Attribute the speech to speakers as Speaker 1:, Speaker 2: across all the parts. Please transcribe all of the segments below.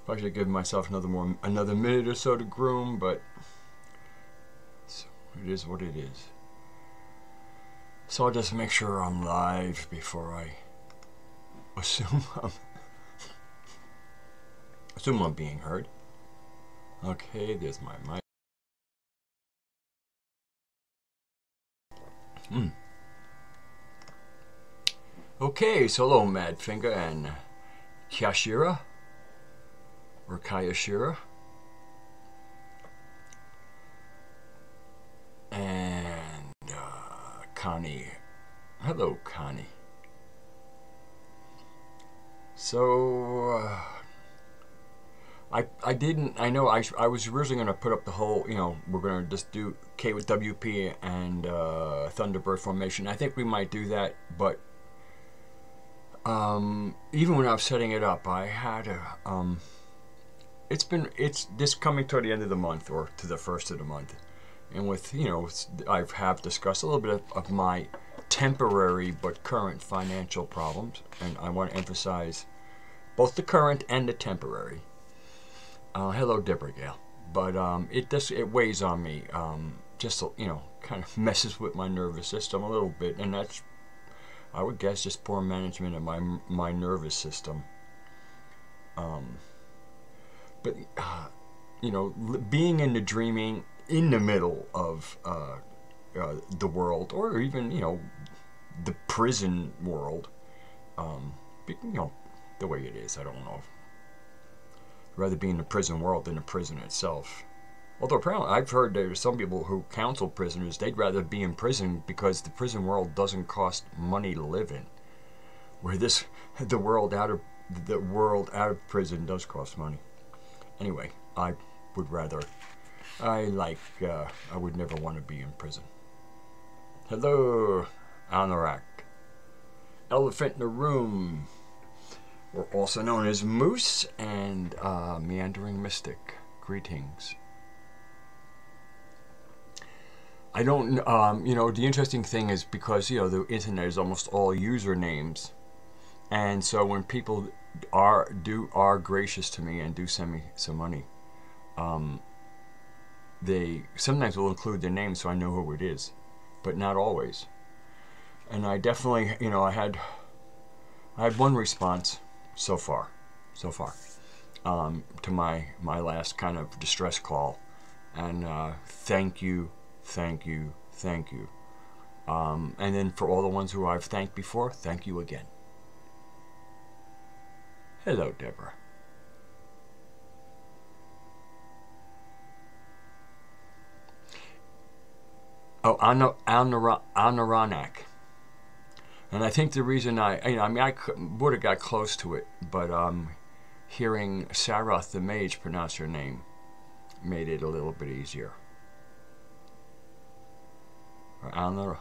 Speaker 1: Probably should give myself another minute or so to groom, but it is what it is. So I'll just make sure I'm live before I assume I'm being heard. Okay, there's my mic. Okay, so hello Madfinger and Kyashira or Kayashira. And Connie. Hello, Connie. So I was originally going to put up the whole, we're going to just do K with WP and Thunderbird formation. I think we might do that, but even when I was setting it up, I had a, it's this coming toward the end of the month or to the first of the month. And with, I have discussed a little bit of my temporary but current financial problems. And I want to emphasize both the current and the temporary. Hello, Deborah Gale. But it weighs on me. Just, kind of messes with my nervous system a little bit. And that's, I would guess, just poor management of my nervous system. But, being into dreaming in the middle of the world, or even the prison world, the way it is. I don't know. I'd rather be in the prison world than the prison itself. Although apparently I've heard there's some people who counsel prisoners, they'd rather be in prison because the prison world doesn't cost money to live in, where the world out of prison does cost money. Anyway, I would rather. I would never want to be in prison. Hello, Anorak. Elephant in the room, or also known as Moose, and Meandering Mystic. Greetings. I don't, the interesting thing is because, the internet is almost all usernames. And so when people are gracious to me and do send me some money, they sometimes will include their name so I know who it is, but not always. And I definitely, I had one response so far, to my last kind of distress call, and thank you. And then for all the ones who I've thanked before, thank you again. Hello, Deborah. Oh, Anaranak. And I think the reason I would have got close to it, but hearing Sarath the Mage pronounce your name made it a little bit easier. Or Anaranak.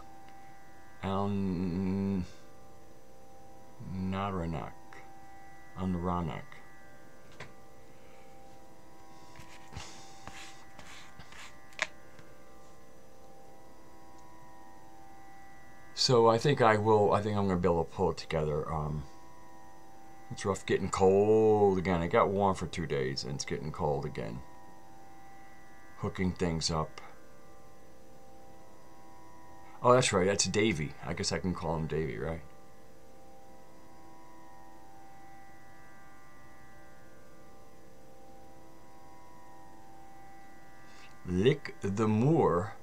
Speaker 1: So I think I'm going to be able to pull it together. It's rough getting cold again. It got warm for 2 days and it's getting cold again. Hooking things up. Oh, that's right. That's Davey. I guess I can call him Davey, right? Lick the Moor.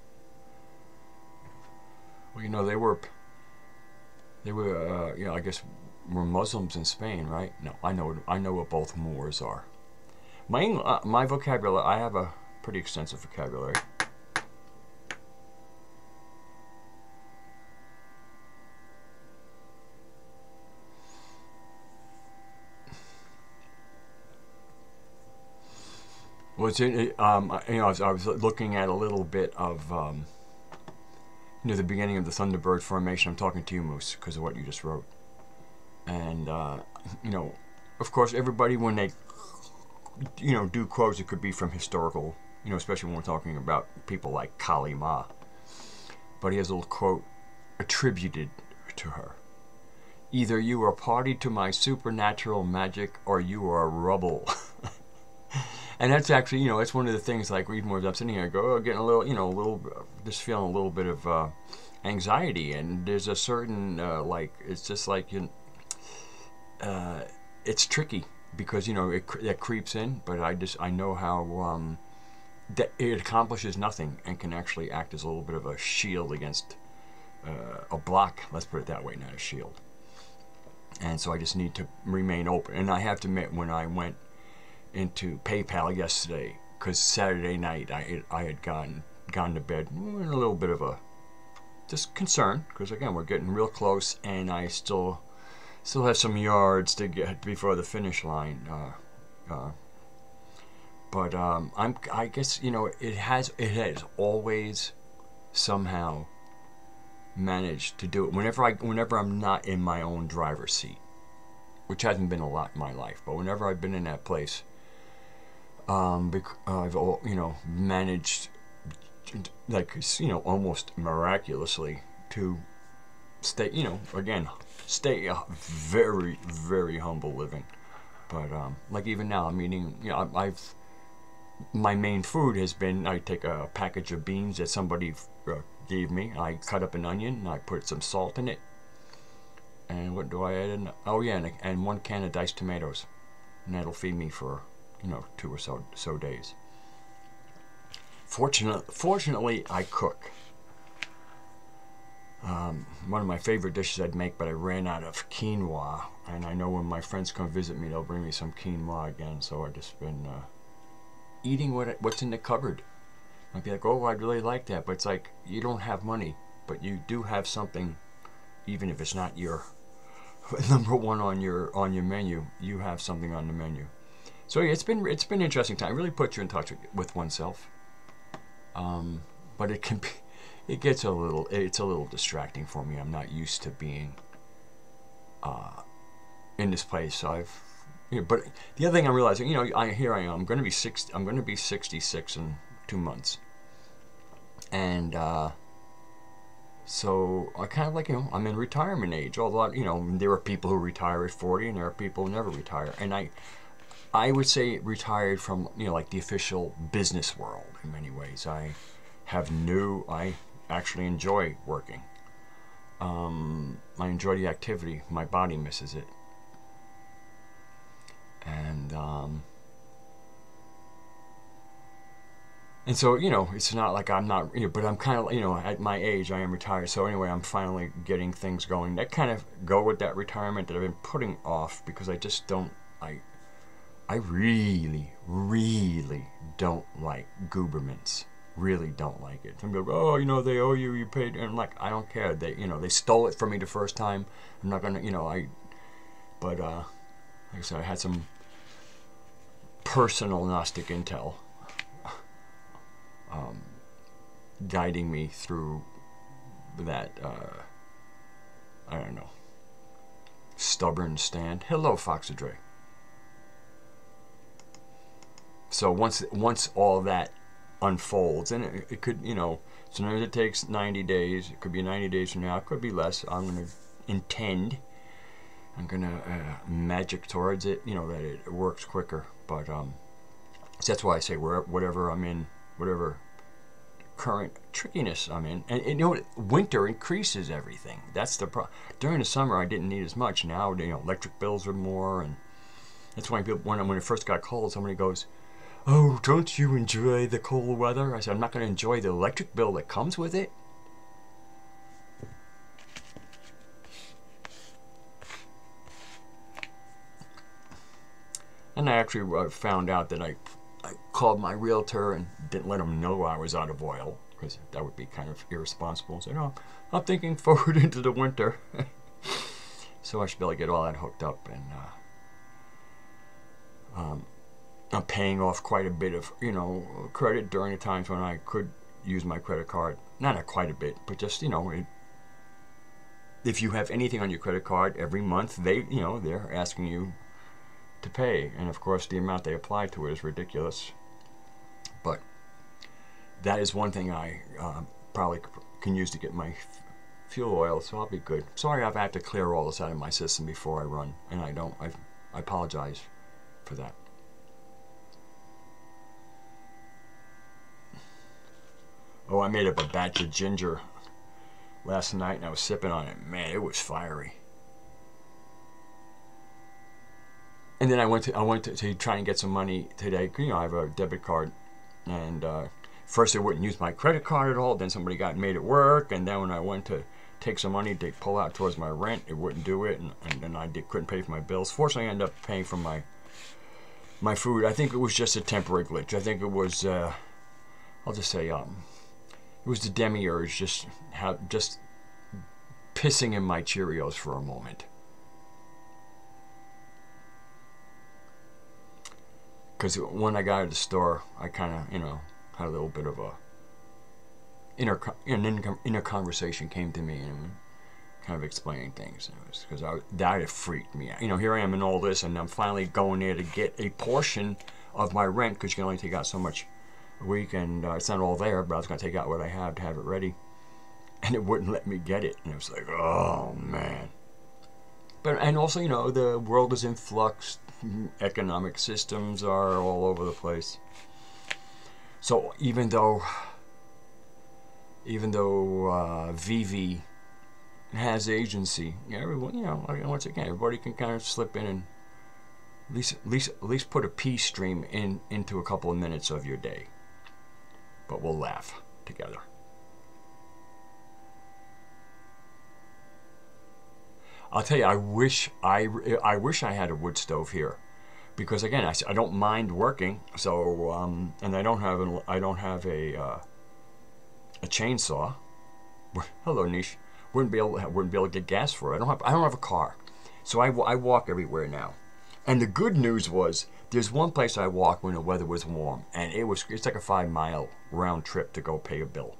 Speaker 1: Well, they were, I guess, were Muslims in Spain, right? No, I know what both Moors are. My vocabulary, I have a pretty extensive vocabulary. Well, I was looking at a little bit of. The beginning of the Thunderbird formation. I'm talking to you, Moose, because of what you just wrote. And, of course, everybody, when they, do quotes, it could be from historical, especially when we're talking about people like Kali Ma. But he has a little quote attributed to her. Either you are party to my supernatural magic, or you are rubble. And that's actually, you know, it's one of the things, like, even when I'm sitting here, I go, oh, getting a little, you know, a little, just feeling a little bit of anxiety. And there's a certain, like, it's just like, it's tricky because, you know, that creeps in, but I know how that it accomplishes nothing and can actually act as a little bit of a shield against a block, let's put it that way, not a shield. And so I just need to remain open. And I have to admit, when I went into PayPal yesterday, because Saturday night I had gone to bed in a little bit of a just concern, because again, we're getting real close, and I still have some yards to get before the finish line. But I guess, you know, it has always somehow managed to do it whenever I'm not in my own driver's seat, which hasn't been a lot in my life, but whenever I've been in that place, I've, you know, managed, like, you know, almost miraculously to stay, you know, again, stay a very, very humble living. But like, even now I'm eating, you know, my main food has been, I take a package of beans that somebody gave me. I cut up an onion and I put some salt in it. And what do I add in? Oh yeah, and 1 can of diced tomatoes. And that'll feed me for, you know, 2 or so days. Fortunately, I cook. One of my favorite dishes I'd make, but I ran out of quinoa. And I know when my friends come visit me, they'll bring me some quinoa again. So I've just been eating what's in the cupboard. I'd be like, oh, I'd really like that, but it's like, you don't have money, but you do have something, even if it's not your number one on your menu. You have something on the menu. So yeah, it's been an interesting time. It really puts you in touch with oneself. But it's a little distracting for me. I'm not used to being in this place. So but the other thing I'm realizing, you know, here I am. I'm going to be 66 in 2 months, and so I kind of, like, you know, I'm in retirement age. Although, you know, there are people who retire at 40, and there are people who never retire. And I would say retired from, you know, like, the official business world in many ways. I actually enjoy working. I enjoy the activity. My body misses it. And so, you know, it's not like I'm not, you know, but I'm kind of, you know, at my age, I am retired. So anyway, I'm finally getting things going that kind of go with that retirement that I've been putting off, because I just don't, I really, really don't like Goobermans. Really don't like it. Some people go, oh, you know, they owe you, you paid. And I'm like, I don't care. They, you know, they stole it from me the first time. I'm not gonna, you know, but like I said, I had some personal Gnostic intel guiding me through that, I don't know, stubborn stand. Hello, Foxadre. So once all that unfolds, and it could, you know, sometimes it takes 90 days. It could be 90 days from now. It could be less. I'm going to magic towards it, you know, that it works quicker. But so that's why I say whatever I'm in, whatever current trickiness I'm in, and you know, winter increases everything. That's the problem. During the summer, I didn't need as much. Now, you know, electric bills are more, and that's why people, when it first got cold, somebody goes, oh, don't you enjoy the cold weather? I said, I'm not going to enjoy the electric bill that comes with it. And I actually found out that I called my realtor and didn't let him know I was out of oil, because that would be kind of irresponsible. I said, oh, I'm thinking forward into the winter. So I should be able to get all that hooked up, and I'm paying off quite a bit of, you know, credit during the times when I could use my credit card. Not quite a bit, but just, you know, if you have anything on your credit card every month, they're asking you to pay, and of course the amount they apply to it is ridiculous. But that is one thing I probably can use to get my fuel oil, so I'll be good. Sorry, I've had to clear all this out of my system before I run, and I apologize for that. Oh, I made up a batch of ginger last night and I was sipping on it. Man, it was fiery. And then I went to try and get some money today. You know, I have a debit card, and first they wouldn't use my credit card at all. Then somebody made it work, and then when I went to take some money to pull out towards my rent, it wouldn't do it, and then I couldn't pay for my bills. Fortunately, I ended up paying for my food. I think it was just a temporary glitch. I think it was I'll just say it was the demiurge just pissing in my Cheerios for a moment. Because when I got out of the store, I kind of, you know, had a little bit of a inner conversation came to me and kind of explaining things. Because that had freaked me out. You know, here I am in all this, and I'm finally going there to get a portion of my rent, because you can only take out so much a week, and it's not all there, but I was going to take out what I have to have it ready. And it wouldn't let me get it. And it was like, oh, man. And also, you know, the world is in flux. Economic systems are all over the place. So even though Vivi has agency, everyone, you know, once again, everybody can kind of slip in and at least put a peace stream into a couple of minutes of your day. But we'll laugh together. I'll tell you, I wish I had a wood stove here, because again, I don't mind working. So and I don't have a chainsaw. Hello, Niche. Wouldn't be able to get gas for it. I don't have a car, so I walk everywhere now. And the good news was, there's one place I walked when the weather was warm, and it's like a 5-mile round trip to go pay a bill.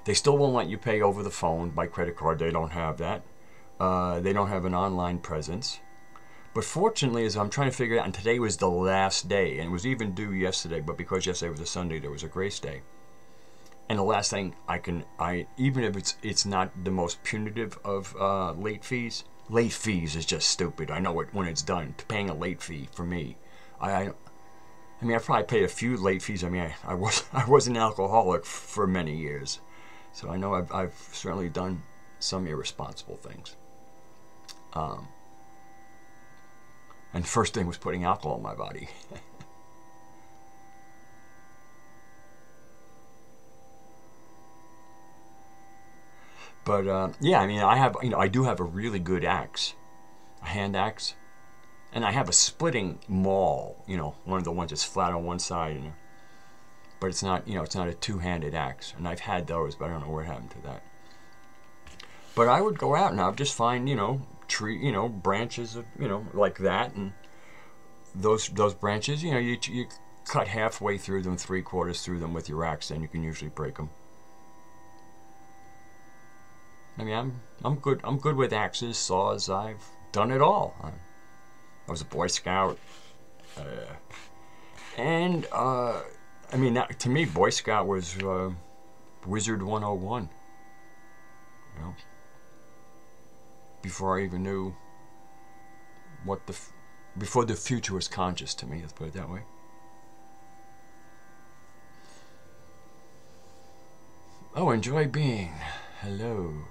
Speaker 1: They still won't let you pay over the phone by credit card. They don't have that. They don't have an online presence. But fortunately, as I'm trying to figure out, and today was the last day, and it was even due yesterday, but because yesterday was a Sunday, there was a grace day. And the last thing even if it's not the most punitive of late fees is just stupid. I know it when it's done. Paying a late fee for me, I mean, I probably paid a few late fees. I mean, I was an alcoholic for many years, so I know I've certainly done some irresponsible things. And first thing was putting alcohol in my body. But yeah, I mean, I do have a really good axe, a hand axe, and I have a splitting maul. You know, one of the ones that's flat on one side, but it's not, you know, it's not a two-handed axe. And I've had those, but I don't know what happened to that. But I would go out and I'd just find, you know, branches of, you know, like that, and those branches, you know, you cut halfway through them, 3/4 through them with your axe, and you can usually break them. I mean, I'm good with axes, saws. I've done it all. I was a Boy Scout, and I mean, to me, Boy Scout was Wizard 101. You know, before I even knew before the future was conscious to me. Let's put it that way. Oh, enjoy being. Hello.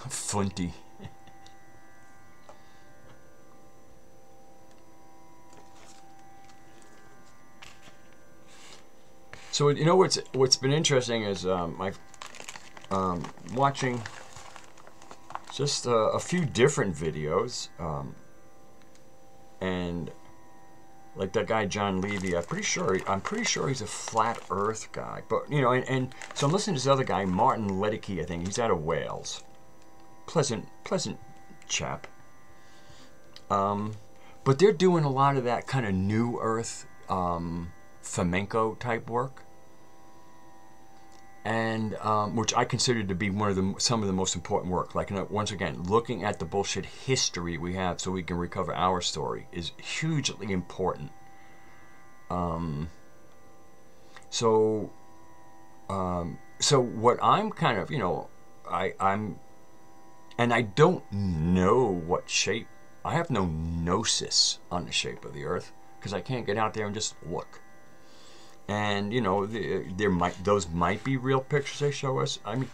Speaker 1: Funty. So you know what's been interesting is I've watching just a few different videos, and like that guy John Levy. I'm pretty sure he's a flat Earth guy. But you know, and so I'm listening to this other guy, Martin Ledicke. I think he's out of Wales. Pleasant chap. But they're doing a lot of that kind of new Earth flamenco type work, and which I consider to be some of the most important work. Like, you know, once again, looking at the bullshit history we have so we can recover our story is hugely important. So what I'm kind of, you know, I'm, and I don't know what shape I have no gnosis on the shape of the Earth because I can't get out there and just look. And you know, those might be real pictures they show us. I mean,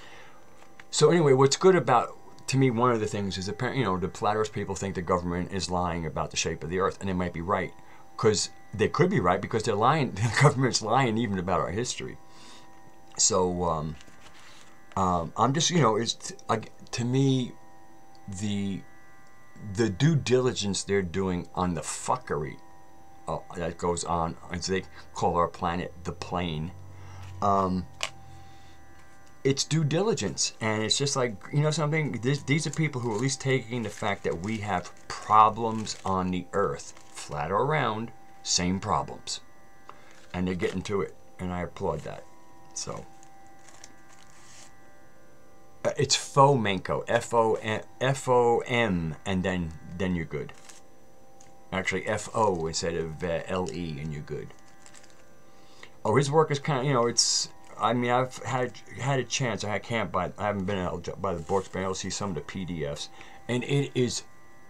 Speaker 1: so anyway, what's good about, to me, one of the things is apparently, you know, the flat Earth people think the government is lying about the shape of the Earth, and they might be right, because they could be right because they're lying. The government's lying even about our history. So I'm just, you know, it's to me the due diligence they're doing on the fuckery that goes on, as they call our planet the plane. It's due diligence, and it's just like, you know something, these are people who are at least taking the fact that we have problems on the Earth, flat or round, same problems, and they're getting to it, and I applaud that. So it's Fomenko, F-O-M, and then you're good. Actually, F-O instead of L-E, and you're good. Oh, his work is kind of, you know, it's, I mean, I've had a chance. I haven't been able to buy the books, but I'll see some of the PDFs, and it is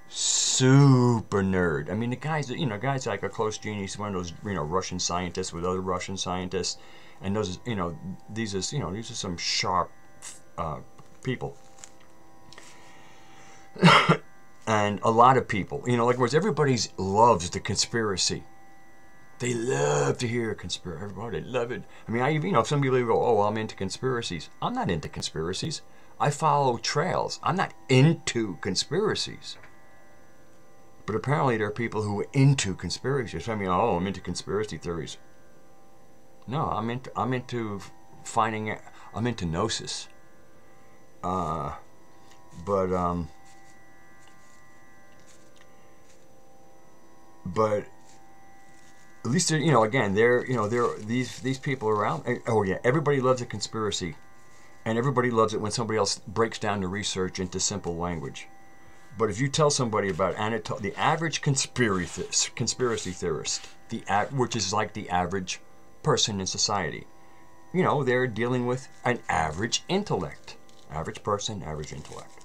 Speaker 1: super nerd. I mean, the guy's, you know, guy's like a close genius, one of those, you know, Russian scientists with other Russian scientists, and those, you know, these are some sharp people. And a lot of people, you know, like, whereas everybody loves the conspiracy. They love to hear a conspiracy. Everybody love it. I mean, you know, some people go, oh, well, I'm into conspiracies. I'm not into conspiracies. I follow trails. I'm not into conspiracies. But apparently there are people who are into conspiracies. I mean, oh, I'm into conspiracy theories. No, I'm into finding, I'm into gnosis. But at least they're, you know, again, these people around. Oh yeah, everybody loves a conspiracy, and everybody loves it when somebody else breaks down the research into simple language. But if you tell somebody about the average conspiracy theorist, which is like the average person in society, you know, they're dealing with an average intellect, average person, average intellect.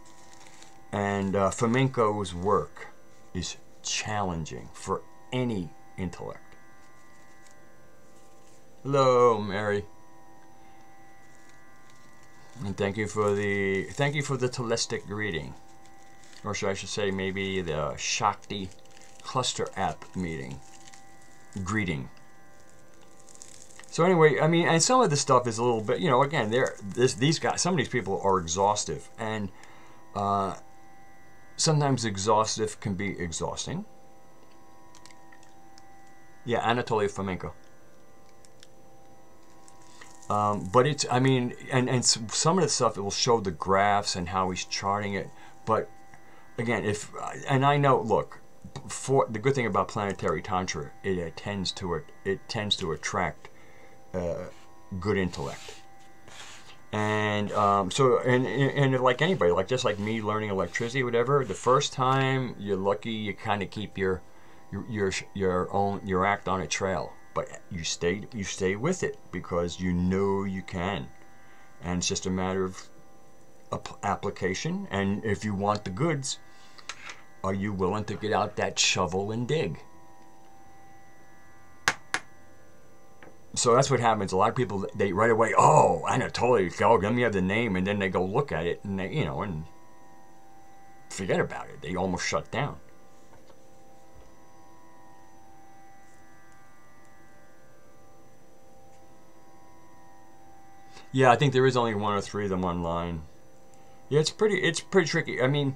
Speaker 1: And Fomenko's work is challenging for any intellect. Hello, Mary. And thank you for the Telestic greeting, or I should say maybe the Shakti cluster app greeting. So anyway, I mean, and some of this stuff is a little bit, you know, again, these guys, some of these people are exhaustive, and sometimes exhaustive can be exhausting. Yeah, Anatoly Fomenko. But it's, I mean, and some of the stuff, it will show the graphs and how he's charting it. But again, and I know, look, for the good thing about Planetary Tantra, it tends to attract good intellect. And so, and like anybody, like just like me learning electricity, whatever, the first time you're lucky, you kind of keep your act on a trail. But you stay with it because you know you can, and it's just a matter of application. And if you want the goods, are you willing to get out that shovel and dig? So that's what happens. A lot of people, they right away, oh, Anatoly, go, let me have the name, and then they go look at it, and they, you know, and forget about it. They almost shut down. Yeah, I think there is only 1 or 3 of them online. Yeah, it's pretty tricky. I mean,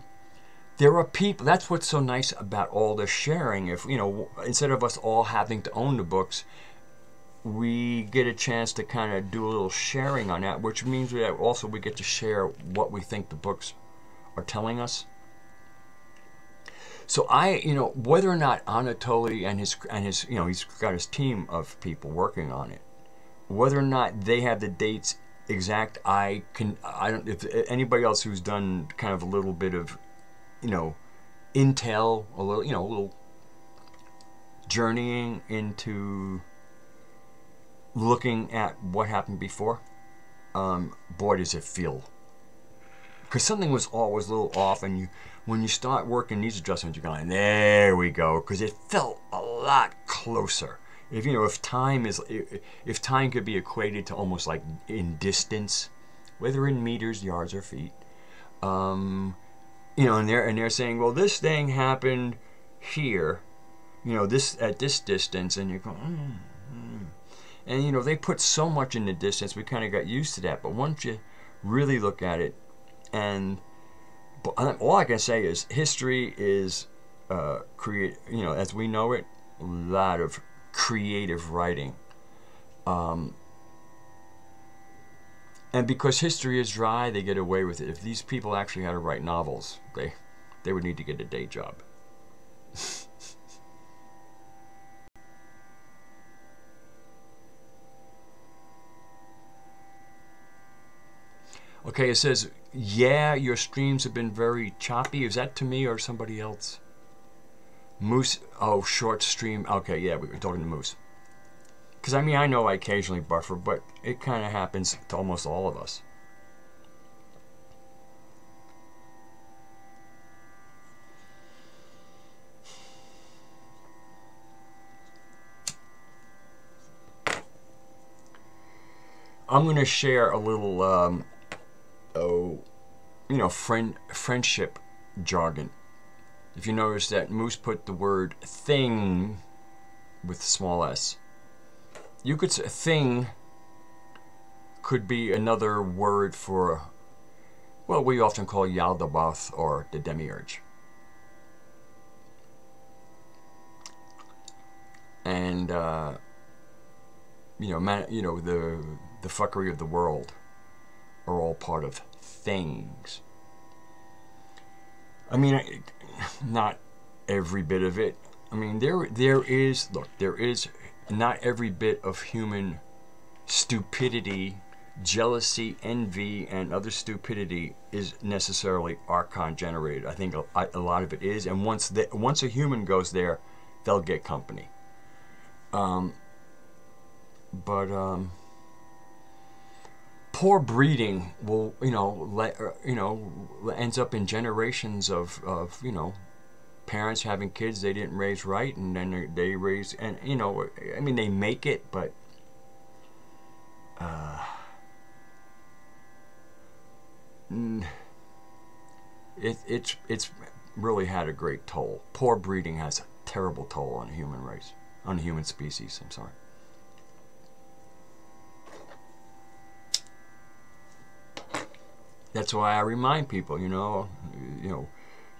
Speaker 1: there are people, that's what's so nice about all the sharing. If, you know, instead of us all having to own the books, we get a chance to kind of do a little sharing on that, which means that also we get to share what we think the books are telling us. So you know, whether or not Anatoly and his, you know, he's got his team of people working on it, whether or not they have the dates exact, I don't, if anybody else who's done kind of a little bit of, you know, intel, a little, you know, a little journeying into looking at what happened before, boy, does it feel because something was always a little off, and when you start working these adjustments, you're going, there we go, because it felt a lot closer. If time could be equated to almost like in distance, whether in meters, yards, or feet, and they're saying, well, this thing happened here, this at this distance, and you're going, and they put so much in the distance, we kind of got used to that. But once you really look at it, and all I can say is history is as we know it, a lot of creative writing, and because history is dry, they get away with it. If these people actually had to write novels, they would need to get a day job. Okay, it says, yeah, your streams have been very choppy. Is that to me or somebody else? Moose, oh, short stream. Okay, yeah, we were talking to Moose. Because, I know I occasionally buffer, but it kind of happens to almost all of us. I'm going to share a little, friendship jargon. If you notice that Moose put the word thing with small s. You could say thing could be another word for, well, we often call Yaldabaoth or the demiurge. And, the fuckery of the world are all part of things. Not every bit of it. There is not every bit of human stupidity, jealousy, envy, and other stupidity is necessarily archon generated. I think a lot of it is, and once a human goes there, they'll get company. Poor breeding will, ends up in generations of parents having kids they didn't raise right, and then they raise, and they make it, but it's really had a great toll. Poor breeding has a terrible toll on the human race, on the human species. I'm sorry. That's why I remind people, you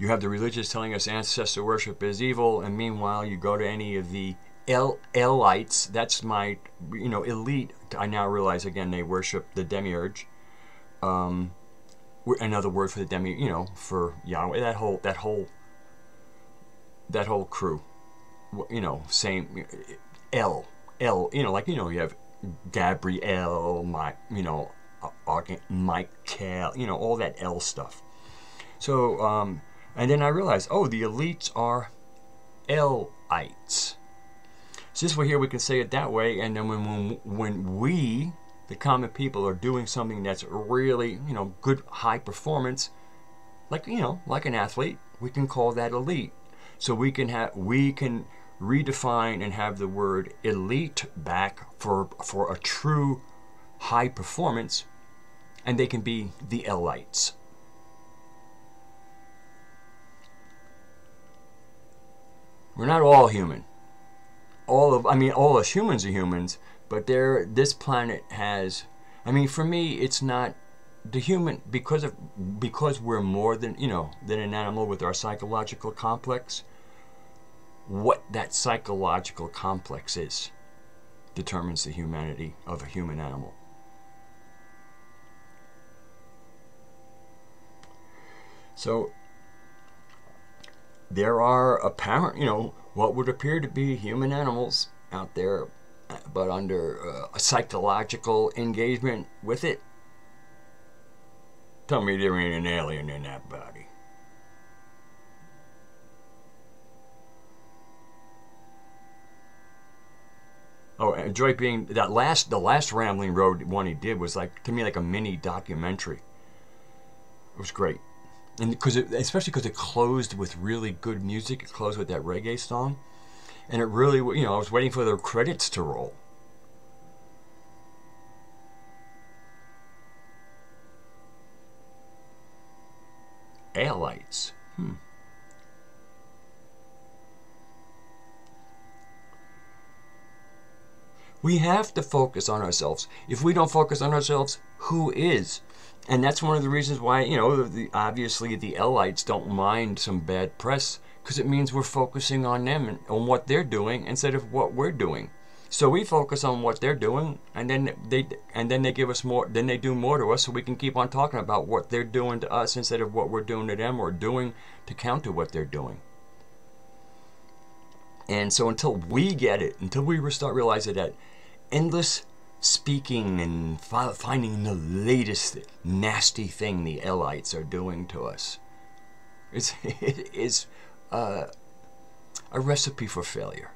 Speaker 1: have the religious telling us ancestor worship is evil, and meanwhile you go to any of the Elites, that's my, elite. I now realize again they worship the demiurge. Another word for the demi, for Yahweh. That whole crew, same El, like you have Gabriel, Michael, all that L stuff. So, and then I realized, the elites are Elites. So this way here we can say it that way, and then when we, the common people, are doing something that's really, good high performance, like an athlete, we can call that elite. So we can redefine and have the word elite back for a true high performance, and they can be the Elites. We're not all human. All us humans are humans, but this planet has, for me, it's not the human, because we're more than an animal with our psychological complex. What that psychological complex is determines the humanity of a human animal. So there are apparent, what would appear to be human animals out there, but under a psychological engagement with it. Tell me there ain't an alien in that body. Oh, and Joy being the last Rambling Road one he did was to me like a mini documentary. It was great. And especially because it closed with really good music. It closed with that reggae song. And it really, you know, I was waiting for the credits to roll. Airlights. We have to focus on ourselves. If we don't focus on ourselves, who is? And that's one of the reasons why, you know, obviously the L-lights don't mind some bad press, because it means we're focusing on them and on what they're doing instead of what we're doing. So we focus on what they're doing, and then they give us more. Then they do more to us, so we can keep on talking about what they're doing to us instead of what we're doing to them or doing to counter what they're doing. And so until we get it, until we start realizing that endless speaking and finding the latest nasty thing the L-lights are doing to us, it is a recipe for failure.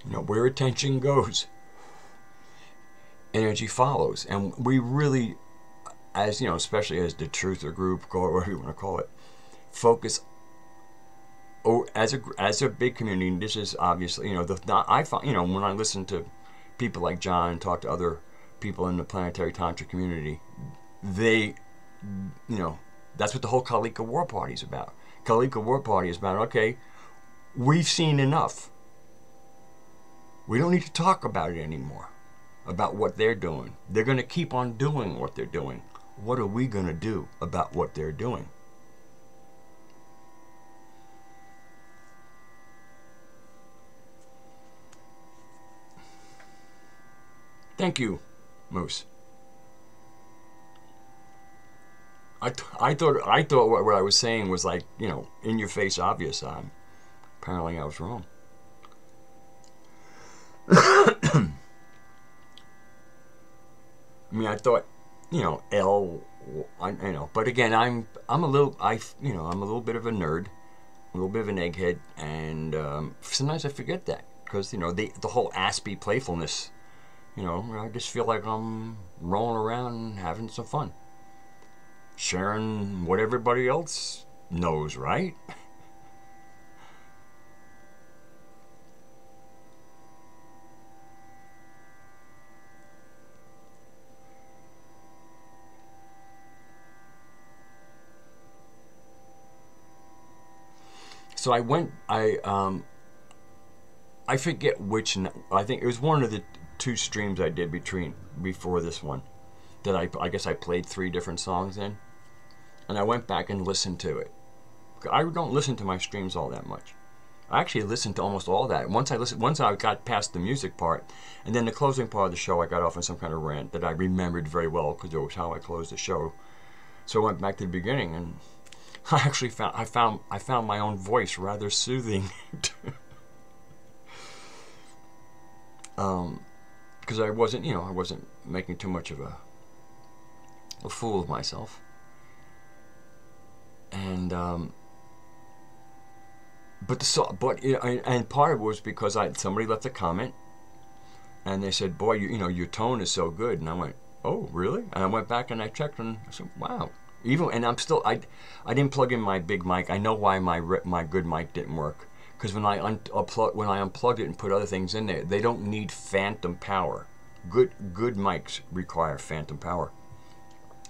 Speaker 1: You know, where attention goes, energy follows. And we really, as you know, especially as the truther group, call it whatever you want to call it, focus. Oh, as a big community, this is obviously, you know, I find, you know, when I listen to people like John and talk to other people in the Planetary Tantra community, they, you know, that's what the whole Kalika War Party is about. Kalika War Party is about, okay, we've seen enough. We don't need to talk about it anymore, about what they're doing. They're going to keep on doing what they're doing. What are we going to do about what they're doing? Thank you, Moose. I thought what I was saying was, like, you know, in your face obvious. Apparently I was wrong. I mean, I thought, you know, you know, but again, I'm a little bit of a nerd, a little bit of an egghead, and sometimes I forget that, because, you know, the whole Aspie playfulness, you know, I just feel like I'm rolling around and having some fun, sharing what everybody else knows, right? So I went, I forget which, I think it was one of the 2 streams I did before this one, that I guess I played 3 different songs in, and I went back and listened to it. I don't listen to my streams all that much. I actually listened to almost all that. Once I got past the music part, and then the closing part of the show, I got off on some kind of rant that I remembered very well, because it was how I closed the show. So I went back to the beginning, and I actually found my own voice rather soothing, because I wasn't making too much of a fool of myself, and and part of it was because somebody left a comment, and they said, "Boy, you know, your tone is so good," and I went, "Oh, really?" And I went back and I checked, and I said, "Wow." And I'm still, I didn't plug in my big mic. I know why my good mic didn't work, because when I unplugged it and put other things in there, they don't need phantom power. Good mics require phantom power,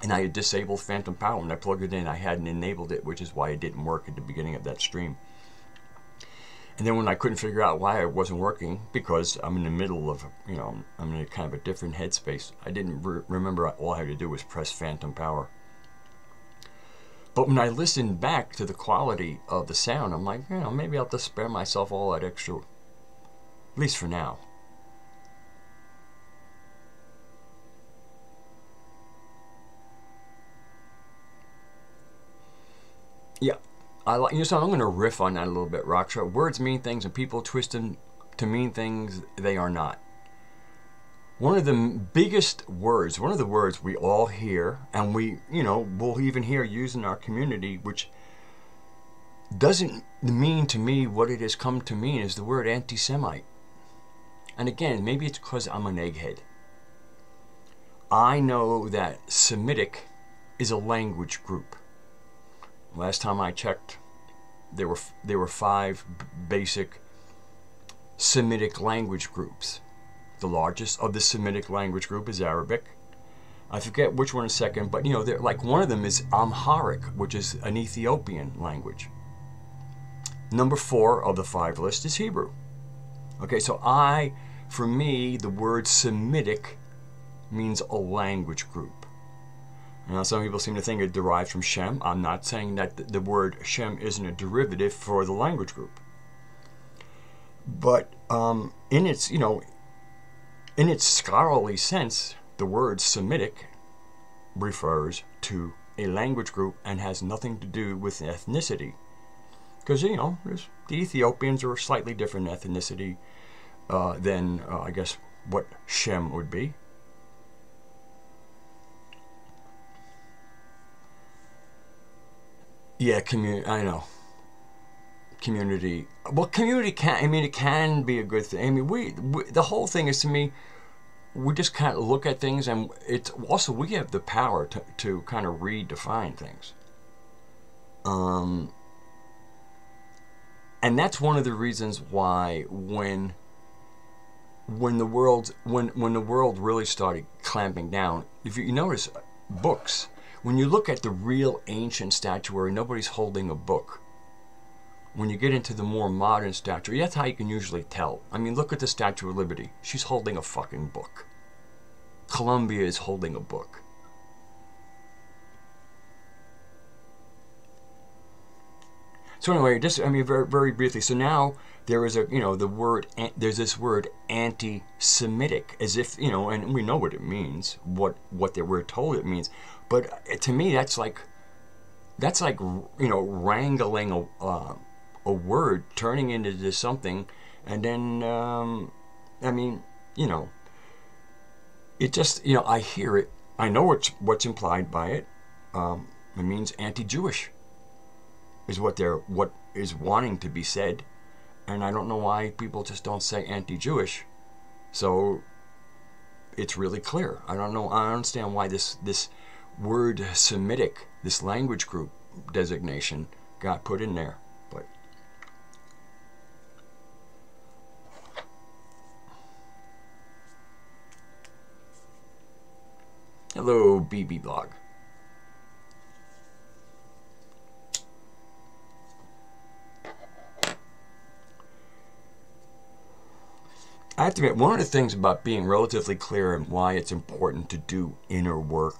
Speaker 1: and I had disabled phantom power when I plugged it in. I hadn't enabled it, which is why it didn't work at the beginning of that stream. And then when I couldn't figure out why it wasn't working, because I'm in the middle of, you know, I'm in a kind of a different headspace, I didn't remember all I had to do was press phantom power. But when I listened back to the quality of the sound, I'm like, you know, maybe I'll just spare myself all that extra, at least for now. Yeah, so I'm going to riff on that a little bit, Raksha. Words mean things, and people twist them to mean things they are not. One of the biggest words, one of the words we all hear, and we, you know, we'll even hear used in our community, which doesn't mean to me what it has come to mean is the word anti-Semite. And again, maybe it's because I'm an egghead. I know that Semitic is a language group. Last time I checked, there were 5 basic Semitic language groups. The largest of the Semitic language group is Arabic. I forget which one is second, but you know, like one of them is Amharic, which is an Ethiopian language. Number 4 of the 5 list is Hebrew. Okay, so for me, the word Semitic means a language group. Now, some people seem to think it derives from Shem. I'm not saying that the word Shem isn't a derivative for the language group. But in its, in its scholarly sense, the word Semitic refers to a language group and has nothing to do with ethnicity. Because, the Ethiopians are a slightly different ethnicity than, I guess, what Shem would be. Yeah, I know. Community. Well, community it can be a good thing. I mean, the whole thing is, to me, we just kind of look at things, and it's also, we have the power to kind of redefine things. And that's one of the reasons why when the world really started clamping down, if you notice books, when you look at the real ancient statuary, nobody's holding a book. When you get into the more modern statuary, that's how you can usually tell. I mean, look at the Statue of Liberty. She's holding a fucking book. Columbia is holding a book. So anyway, very, very briefly. So now there is there's this word anti-Semitic, as if, and we know what it means, what we're told it means. But to me, that's like wrangling a word, turning into something, and then it just, I hear it, I know what's implied by it. It means anti-Jewish is what is wanting to be said, and I don't know why people just don't say anti-Jewish. So it's really clear. I don't understand why this word Semitic, this language group designation, got put in there. But hello, BB Blog. I have to admit, one of the things about being relatively clear and why it's important to do inner work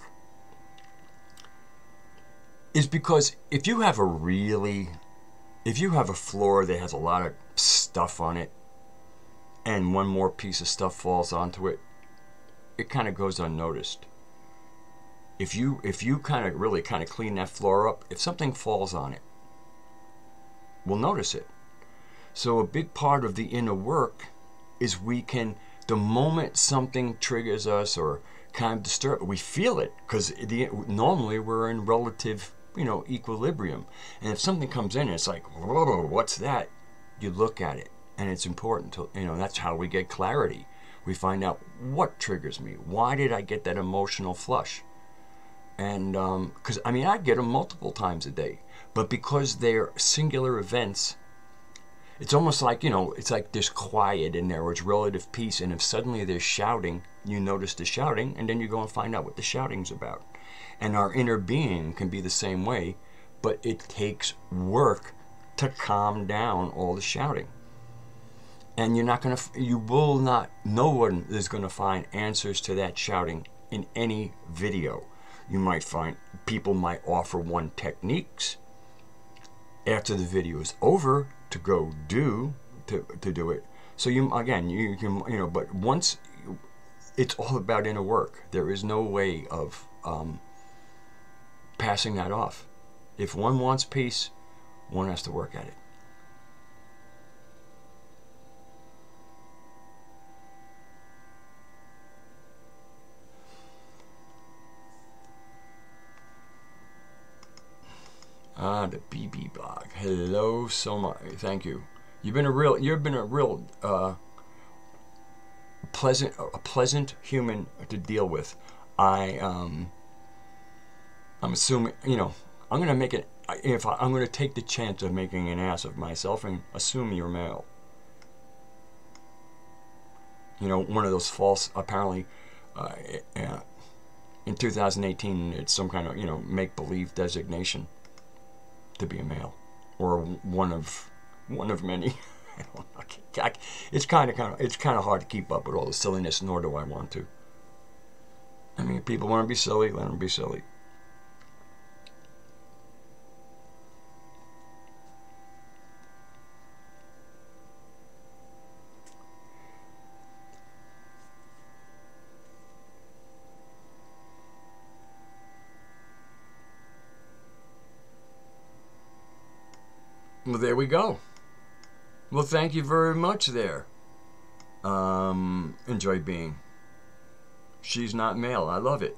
Speaker 1: is because if you have a floor that has a lot of stuff on it, and one more piece of stuff falls onto it, it kind of goes unnoticed. If you really clean that floor up, if something falls on it, we'll notice it. So a big part of the inner work is the moment something triggers us or kind of disturbs, we feel it, because normally we're in relative, equilibrium. And if something comes in and it's like, whoa, what's that? You look at it, and it's important to, that's how we get clarity. We find out what triggers me. Why did I get that emotional flush? And because I get them multiple times a day, but because they're singular events, it's almost like, it's like there's quiet in there, or it's relative peace, and if suddenly there's shouting, you notice the shouting, and then you go and find out what the shouting's about. And our inner being can be the same way, but it takes work to calm down all the shouting. And no one is going to find answers to that shouting in any video. You might find people might offer one techniques after the video is over to go do it. So you can, but once it's all about inner work, there is no way of passing that off. If one wants peace, one has to work at it. Ah, the BB blog. Hello, so much. Thank you. You've been a real pleasant human to deal with. I'm assuming, you know, I'm gonna make it. I'm gonna take the chance of making an ass of myself and assume you're male. You know, one of those false, apparently, in 2018, it's some kind of, you know, make-believe designation to be a male, or one of many. I don't know. It's kind of hard to keep up with all the silliness, nor do I want to. I mean, if people want to be silly, let them be silly. Well, there we go. Well, thank you very much there. Enjoy being. She's not male. I love it.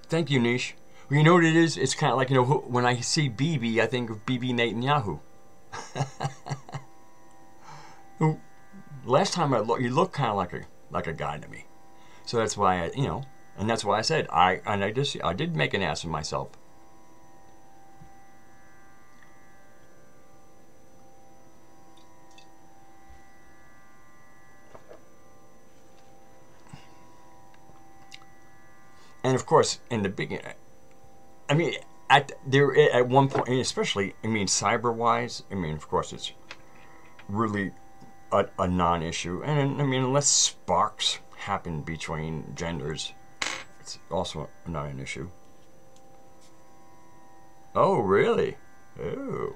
Speaker 1: Thank you, Nish. Well, you know what it is? It's kind of like, you know, when I see BB, I think of BB Netanyahu. Last time I looked, you look kind of like a guy to me. So that's why I, you know, and that's why I said I did make an ass of myself. And of course, in the beginning, I mean, at one point, and especially, I mean, cyber-wise, I mean, of course, it's really a non-issue. And I mean, unless sparks happen between genders, it's also not an issue. Oh, really? Oh.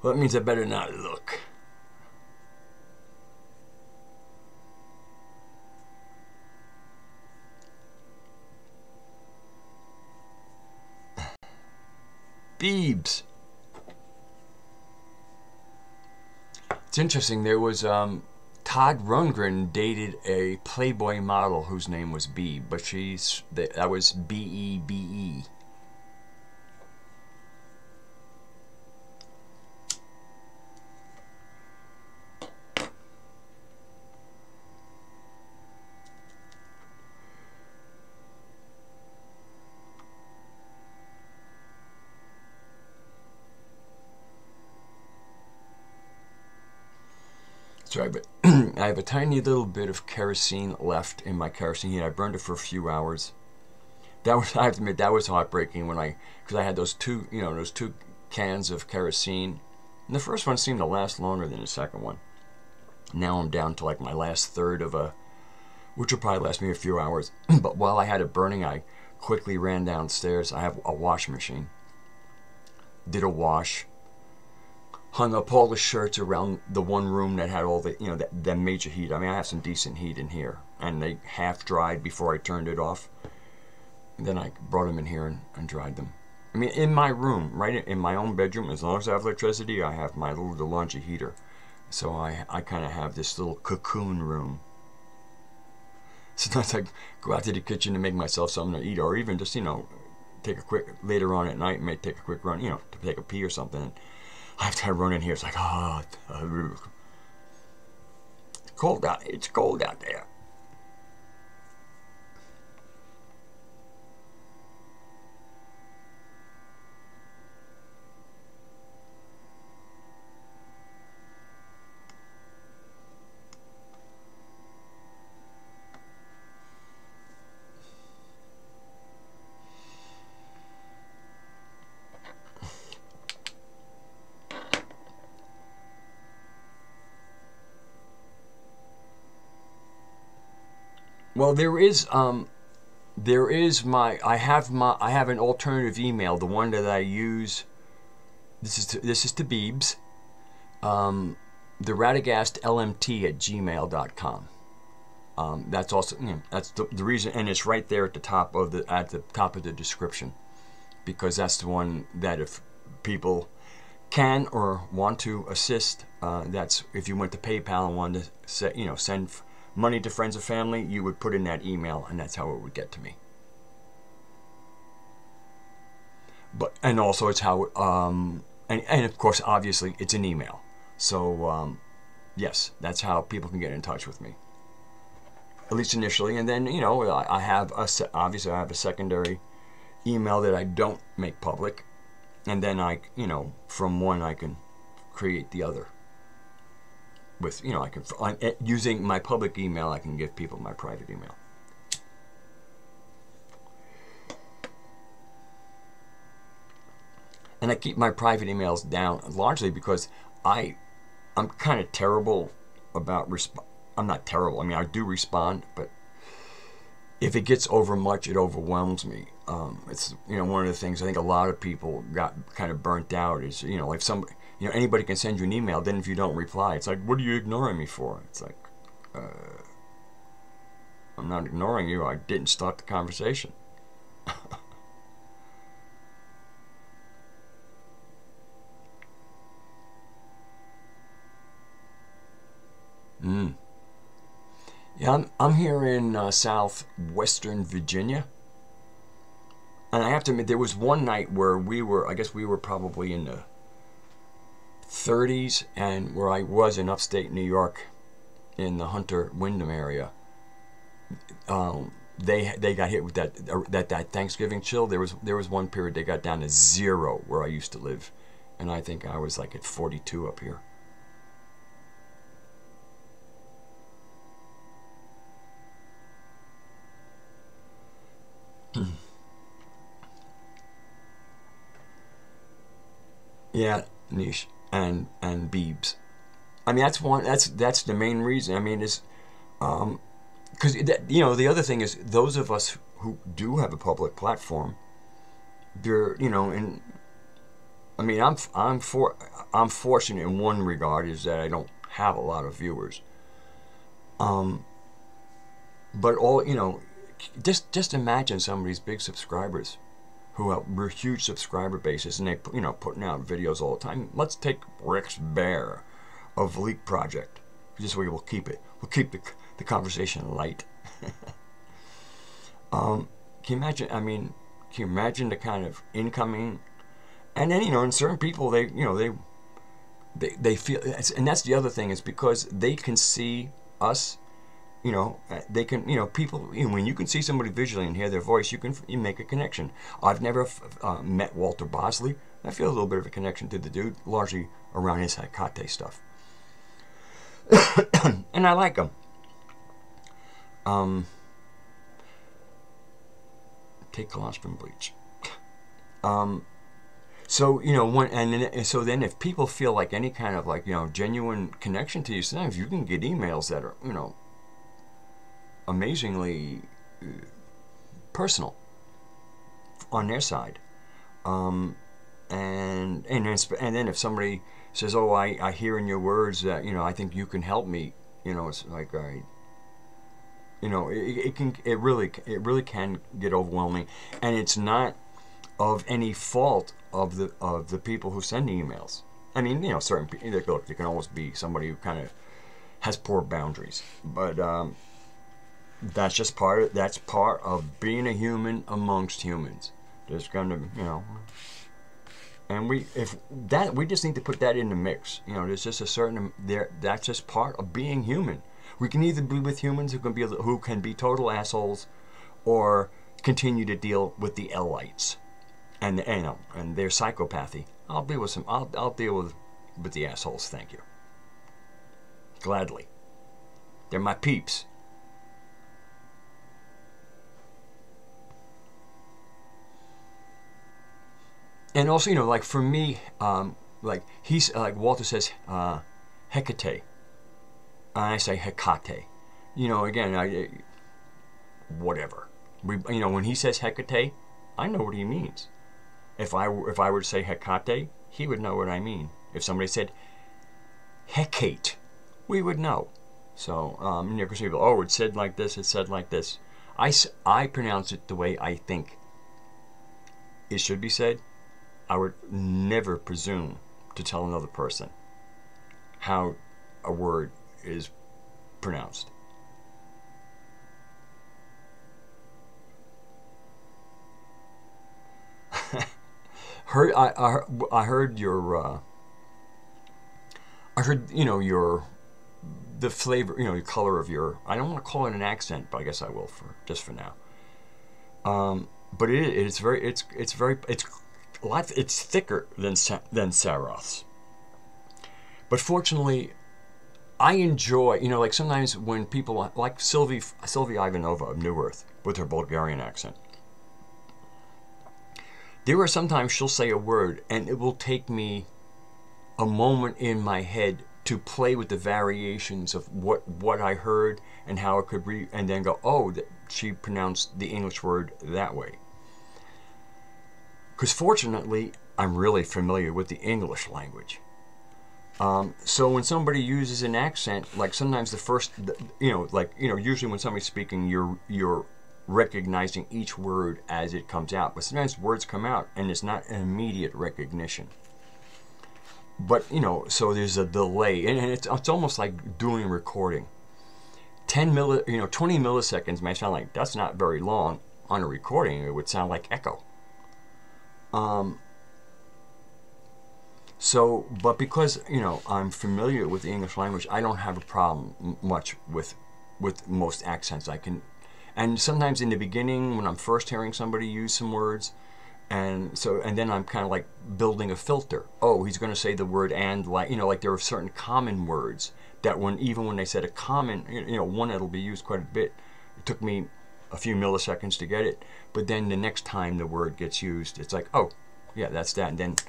Speaker 1: Well, that means I better not look. Beebs. It's interesting, there was Todd Rundgren dated a Playboy model whose name was Beeb, but that was B-E-B-E. Sorry, but I have a tiny little bit of kerosene left in my kerosene heat. I burned it for a few hours. That was, I have to admit, that was heartbreaking because I had those two cans of kerosene. And the first one seemed to last longer than the second one. Now I'm down to like my last third of which will probably last me a few hours. But while I had it burning, I quickly ran downstairs. I have a washing machine. Did a wash. Hung up all the shirts around the one room that had all the, you know, that major heat. I mean, I have some decent heat in here. And they half dried before I turned it off. And then I brought them in here and dried them. I mean, in my room, right in my own bedroom, as long as I have electricity, I have my little DeLonghi heater. So I kind of have this little cocoon room. Sometimes I go out to the kitchen to make myself something to eat, or even just, you know, later on at night, may take a quick run, you know, to take a pee or something. After I run in here, it's like, it's cold out. It's cold out there. Well, I have an alternative email, the one that I use. This is to Beebs, the radagastlmt@gmail.com. That's also, you know, that's the reason, and it's right there at the top of the description, because that's the one that if people can or want to assist, that's if you went to PayPal and wanted to send money to friends or family, you would put in that email, and that's how it would get to me. And also it's how and of course, obviously, it's an email. So yes, that's how people can get in touch with me, at least initially. And then I have obviously I have a secondary email that I don't make public, and then from one I can create the other with using my public email, I can give people my private email. And I keep my private emails down largely because I'm kind of terrible about I'm not terrible. I mean, I do respond, but if it gets over much, it overwhelms me. It's one of the things I think a lot of people got kind of burnt out is if somebody anybody can send you an email, then if you don't reply, it's like, what are you ignoring me for? It's like, I'm not ignoring you. I didn't start the conversation. Yeah, I'm here in southwestern Virginia, and I have to admit there was one night where I guess we were probably in the 30s, and where I was in upstate New York, in the Hunter Wyndham area, they got hit with that Thanksgiving chill. There was one period they got down to 0 where I used to live, and I think I was like at 42 up here. Yeah, niche and Beebs. I mean, that's the main reason. I mean, is because the other thing is those of us who do have a public platform, they're and I mean I'm fortunate in one regard, is that I don't have a lot of viewers. But all just imagine some of these big subscribers who have huge subscriber bases, and they putting out videos all the time. Let's take Rex Bear of Leak Project. This way we'll keep the conversation light. Can you imagine? I mean, can you imagine the kind of incoming? And then and certain people they feel, and that's the other thing, is because they can see us. They can, people, when you can see somebody visually and hear their voice, you make a connection. I've never met Walter Bosley. I feel a little bit of a connection to the dude, largely around his Hecate stuff. And I like him. Take colostrum bleach. So, so then if people feel like any kind of genuine connection to you, sometimes you can get emails that are, amazingly personal on their side, and then if somebody says, "Oh, I hear in your words that I think you can help me," it's like, all right, it really can get overwhelming, and it's not of any fault of the people who send emails. I mean, certain people, look, there can always be somebody who kind of has poor boundaries, but that's just part of being a human amongst humans. There's gonna, and we just need to put that in the mix. There's just a certain that's just part of being human. We can either be with humans who can be total assholes, or continue to deal with the L-lights and their psychopathy. I'll deal with the assholes. Thank you. Gladly. They're my peeps. And also, like for me, like Walter says, Hecate, and I say Hecate. Again, whatever. When he says Hecate, I know what he means. If I were to say Hecate, he would know what I mean. If somebody said Hecate, we would know. So, because people, oh, it's said like this, it's said like this. I pronounce it the way I think it should be said. I would never presume to tell another person how a word is pronounced. I heard your I heard, you know, the flavor, you know, the color of your, I don't want to call it an accent, but I guess I will for now. But it's thicker than Saroth's. But fortunately, I enjoy, you know, like sometimes when people, like Sylvie Ivanova of New Earth with her Bulgarian accent, there are sometimes she'll say a word and it will take me a moment in my head to play with the variations of what I heard and how it could be, and then go, oh, she pronounced the English word that way. Because fortunately, I'm really familiar with the English language. So when somebody uses an accent, like sometimes the first, you know, like, you know, usually when somebody's speaking, you're recognizing each word as it comes out. But sometimes words come out and it's not an immediate recognition. But, you know, so there's a delay, and it's almost like doing recording. 20 milliseconds may sound like that's not very long. On a recording, it would sound like echo. So, but because, you know, I'm familiar with the English language, I don't have a problem much with most accents. I can, and sometimes in the beginning, when I'm first hearing somebody use some words, and then I'm kind of like building a filter. Oh, he's going to say the word and, like, you know, like there are certain common words that even when they said a common, you know, one that'll be used quite a bit, it took me a few milliseconds to get it. But then the next time the word gets used, it's like, oh, yeah, that's that. And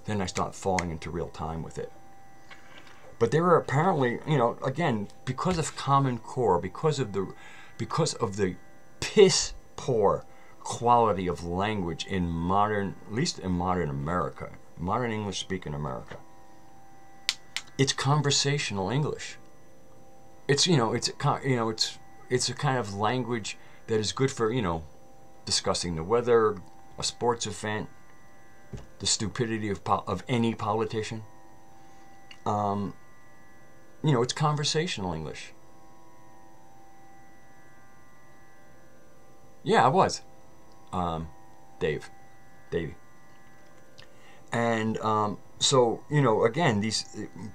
Speaker 1: then I start falling into real time with it. But there are apparently, you know, again, because of Common Core, because of the piss poor quality of language in modern, at least in modern America, modern English-speaking America, it's conversational English. It's, you know, it's a kind of language that is good for, you know, discussing the weather, a sports event, the stupidity of any politician. You know, it's conversational English. Yeah, I was. Davey. And so, you know, again, these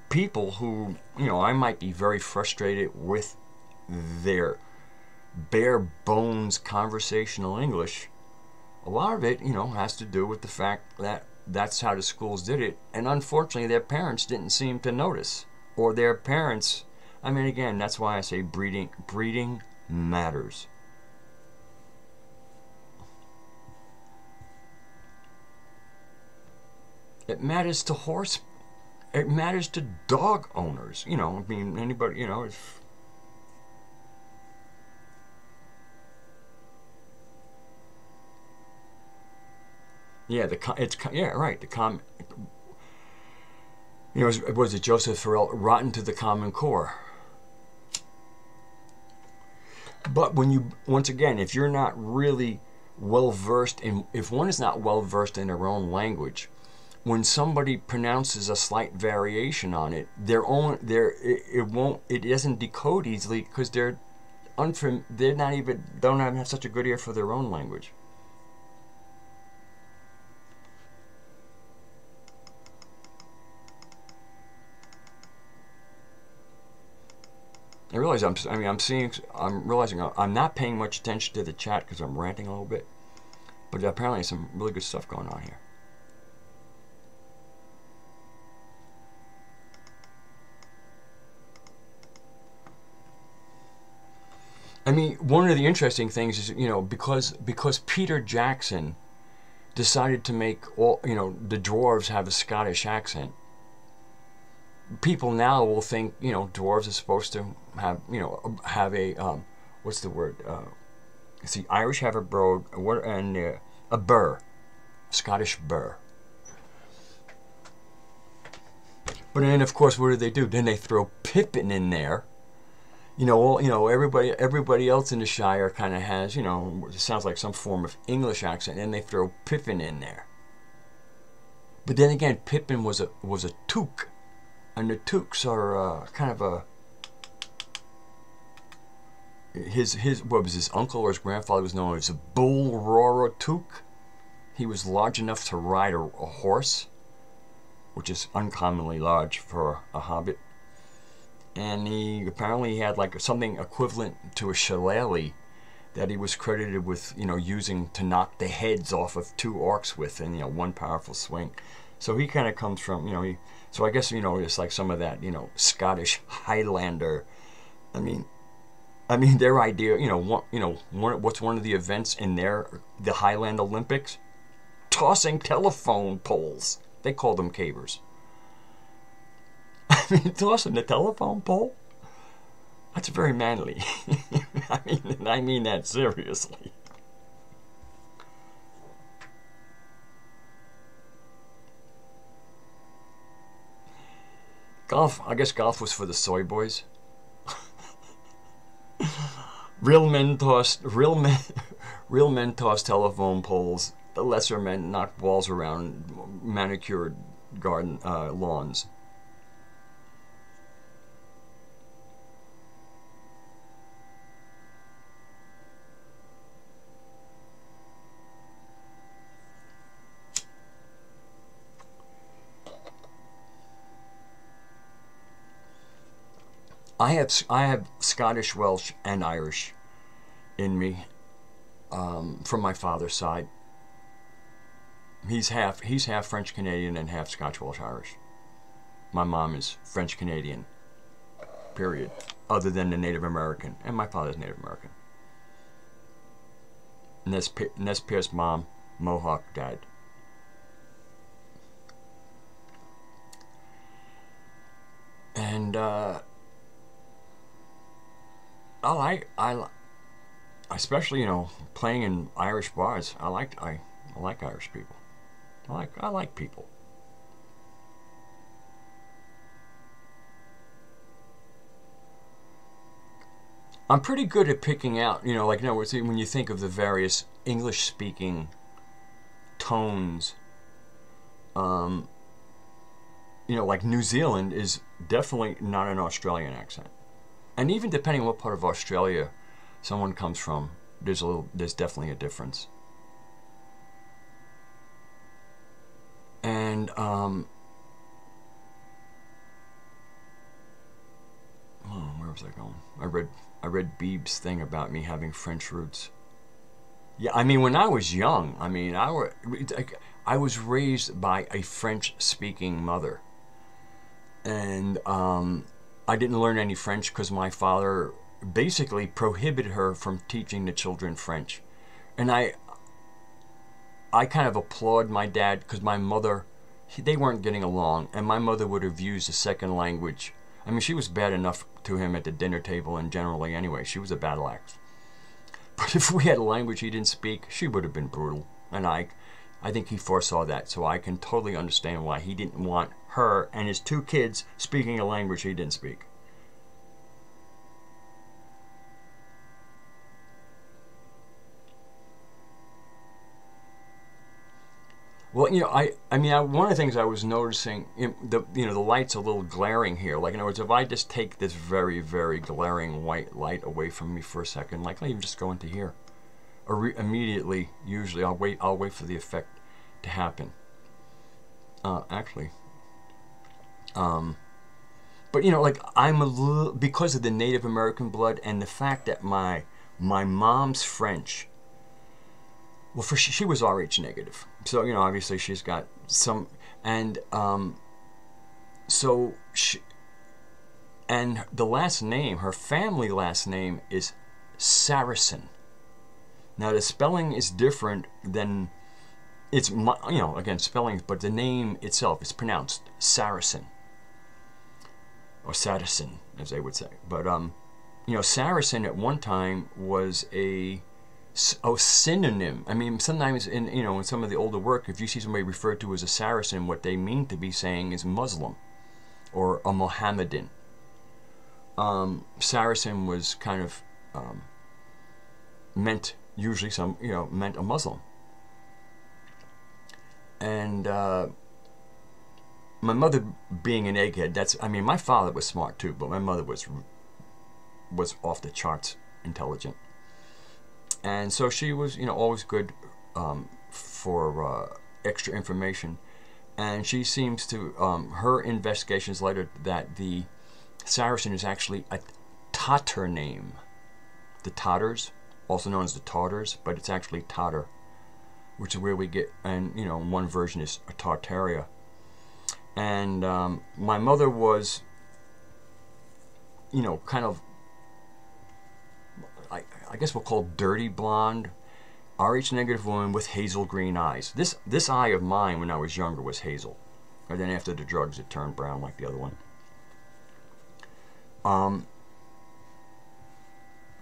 Speaker 1: people who, you know, I might be very frustrated with their bare bones conversational English. A lot of it, you know, has to do with the fact that that's how the schools did it, and unfortunately their parents didn't seem to notice, or their parents, I mean, again, that's why I say breeding matters. It matters to it matters to dog owners, you know, I mean, anybody, you know, if yeah, yeah, right, you know, was it Joseph Farrell, rotten to the Common Core. But when you, once again, if you're not really well versed in, if one is not well versed in their own language, when somebody pronounces a slight variation on it, it doesn't decode easily because they're not even, don't have such a good ear for their own language. I realize I'm realizing I'm not paying much attention to the chat because I'm ranting a little bit, but apparently there's some really good stuff going on here. I mean, one of the interesting things is, you know, because Peter Jackson decided to make all, you know, the dwarves have a Scottish accent, people now will think, you know, dwarves are supposed to have, you know, have a what's the word? See, Irish have a brogue, and a burr, Scottish burr. But then, of course, what do? Then they throw Pippin in there. You know, everybody else in the Shire kind of has, you know, it sounds like some form of English accent, and they throw Pippin in there. But then again, Pippin was a Took, and the Tooks are kind of a his what was his uncle or his grandfather was known as a bull roarer Took. He was large enough to ride a horse, which is uncommonly large for a hobbit. And he apparently had like something equivalent to a shillelagh that he was credited with, using to knock the heads off of 2 orcs with in, one powerful swing. So he kind of comes from, so I guess, it's like some of that, Scottish Highlander. I mean, their idea, what's one of the events in the Highland Olympics? Tossing telephone poles. They call them cavers. I mean, tossing the telephone pole? That's very manly. I mean that seriously. Golf, I guess golf was for the soy boys. Real men toss telephone poles. The lesser men knock balls around manicured garden lawns. I have Scottish, Welsh, and Irish in me from my father's side. He's half French Canadian and half Scotch, Welsh, Irish. My mom is French Canadian. Period. Other than the Native American, and my father's Native American. Nez Perce mom, Mohawk dad. And I especially playing in Irish bars. I like Irish people. I like people. I'm pretty good at picking out, like in other words, when you think of the various English-speaking tones, like New Zealand is definitely not an Australian accent. And even depending on what part of Australia someone comes from, there's definitely a difference. And where was I going? I read Beeb's thing about me having French roots. Yeah, I mean, when I was young, I was raised by a French-speaking mother, and I didn't learn any French because my father basically prohibited her from teaching the children French. And I kind of applaud my dad because my mother, they weren't getting along, and my mother would have used a second language. I mean, she was bad enough to him at the dinner table and generally anyway. She was a battle axe. But if we had a language he didn't speak, she would have been brutal. And I think he foresaw that, so I can totally understand why he didn't want her and his 2 kids speaking a language he didn't speak. Well, one of the things I was noticing, the light's a little glaring here. Like, in other words, if I just take this very, very glaring white light away from me for a second, like, I'll even just go into here, or immediately, usually, I'll wait for the effect to happen. Actually, but like, I'm a little, because of the Native American blood and the fact that my mom's French. Well, she was Rh negative, so obviously she's got some, and so she, and the last name, her family last name is Saracen. Now the spelling is different than it's again spellings, but the name itself is pronounced Saracen or Saracen, as they would say. But Saracen at one time was a synonym. I mean, sometimes in some of the older work, if you see somebody referred to as a Saracen, what they mean to be saying is Muslim or a Mohammedan. Saracen was kind of meant usually meant a Muslim. And my mother being an egghead, that's, I mean, my father was smart too, but my mother was off the charts intelligent. And so she was, you know, always good for extra information. And she seems to, her investigations later, that the Saracen is actually a Tatar name. The Tatars, also known as the Tartars, but it's actually Tatar, which is where we get, and, you know, one version is a Tartaria. And my mother was, you know, kind of, I guess we'll call dirty blonde, Rh negative woman with hazel green eyes. This eye of mine when I was younger was hazel. And then after the drugs it turned brown like the other one.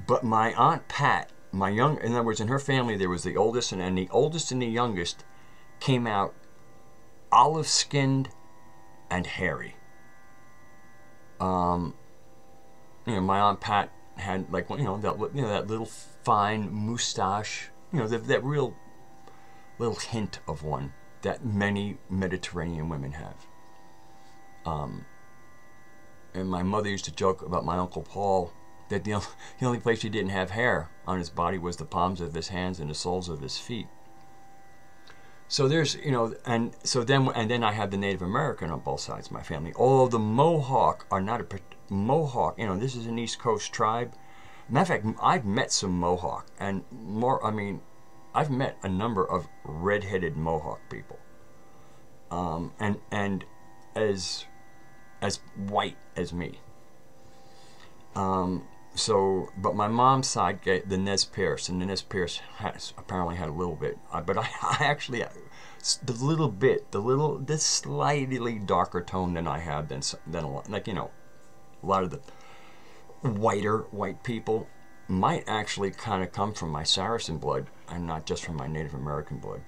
Speaker 1: But my Aunt Pat, in other words, in her family there was the oldest, and the oldest and the youngest came out olive-skinned and hairy. You know, my Aunt Pat had, like, you know, that little fine moustache, you know, that real little hint of one that many Mediterranean women have. And my mother used to joke about my Uncle Paul that the only place he didn't have hair on his body was the palms of his hands and the soles of his feet. So there's, you know, and then I had the Native American on both sides of my family. Although the Mohawk are not Mohawk, you know, this is an East Coast tribe. Matter of fact, I've met some Mohawk, and more, I mean, I've met a number of red-headed Mohawk people, and as white as me. So, but my mom's side, the Nez Perce, and the Nez Perce apparently had a little bit, but I actually, this slightly darker tone than I have than a lot, like, you know, a lot of the white people might actually kind of come from my Saracen blood and not just from my Native American blood.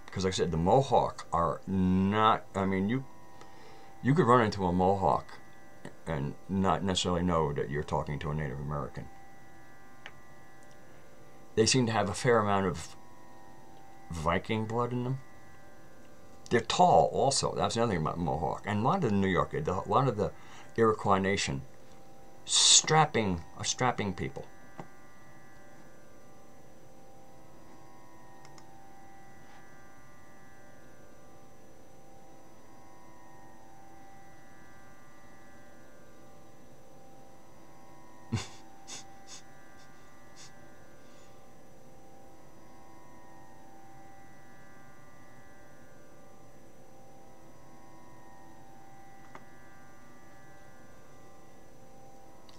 Speaker 1: Because like I said, the Mohawk are not, I mean, you could run into a Mohawk and not necessarily know that you're talking to a Native American. They seem to have a fair amount of Viking blood in them. They're tall also. That's another thing about Mohawk. And a lot of the New York, a lot of the Iroquois Nation, strapping people.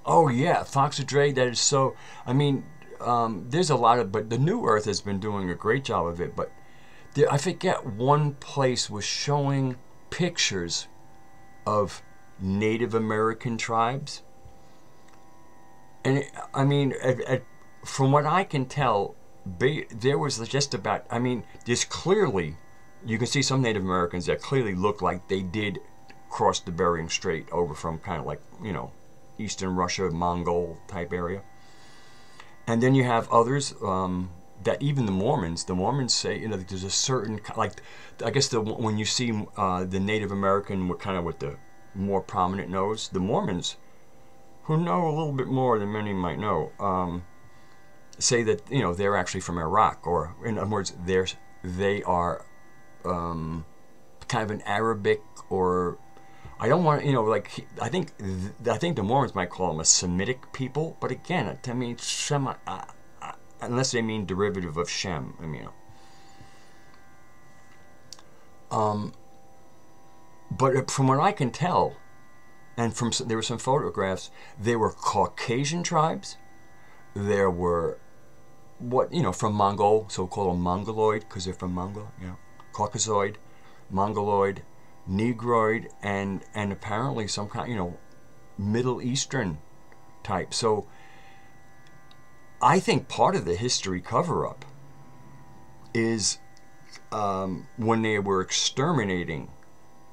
Speaker 1: Oh yeah, Foxadre, that is so, I mean, there's a lot of, but the New Earth has been doing a great job of it, but I forget, one place was showing pictures of Native American tribes. And I mean, from what I can tell, there was just about, I mean, there's clearly, you can see some Native Americans that clearly look like they did cross the Bering Strait over from kind of like, you know, Eastern Russia, Mongol type area. And then you have others that even the Mormons say, you know, there's a certain, like, I guess when you see the Native American with kind of with the more prominent nose, the Mormons, who know a little bit more than many might know, say that, you know, they're actually from Iraq, or in other words, they are kind of an Arabic, or I don't want, you know, like, I think the Mormons might call them a Semitic people, but again, I mean, unless they mean derivative of Shem, I mean, but from what I can tell, and there were some photographs, there were Caucasian tribes, there were, from Mongol, so called Mongoloid, because they're from Mongol, you know, Caucasoid, Mongoloid, Negroid, and apparently some kind, you know, Middle Eastern type. So I think part of the history cover-up is when they were exterminating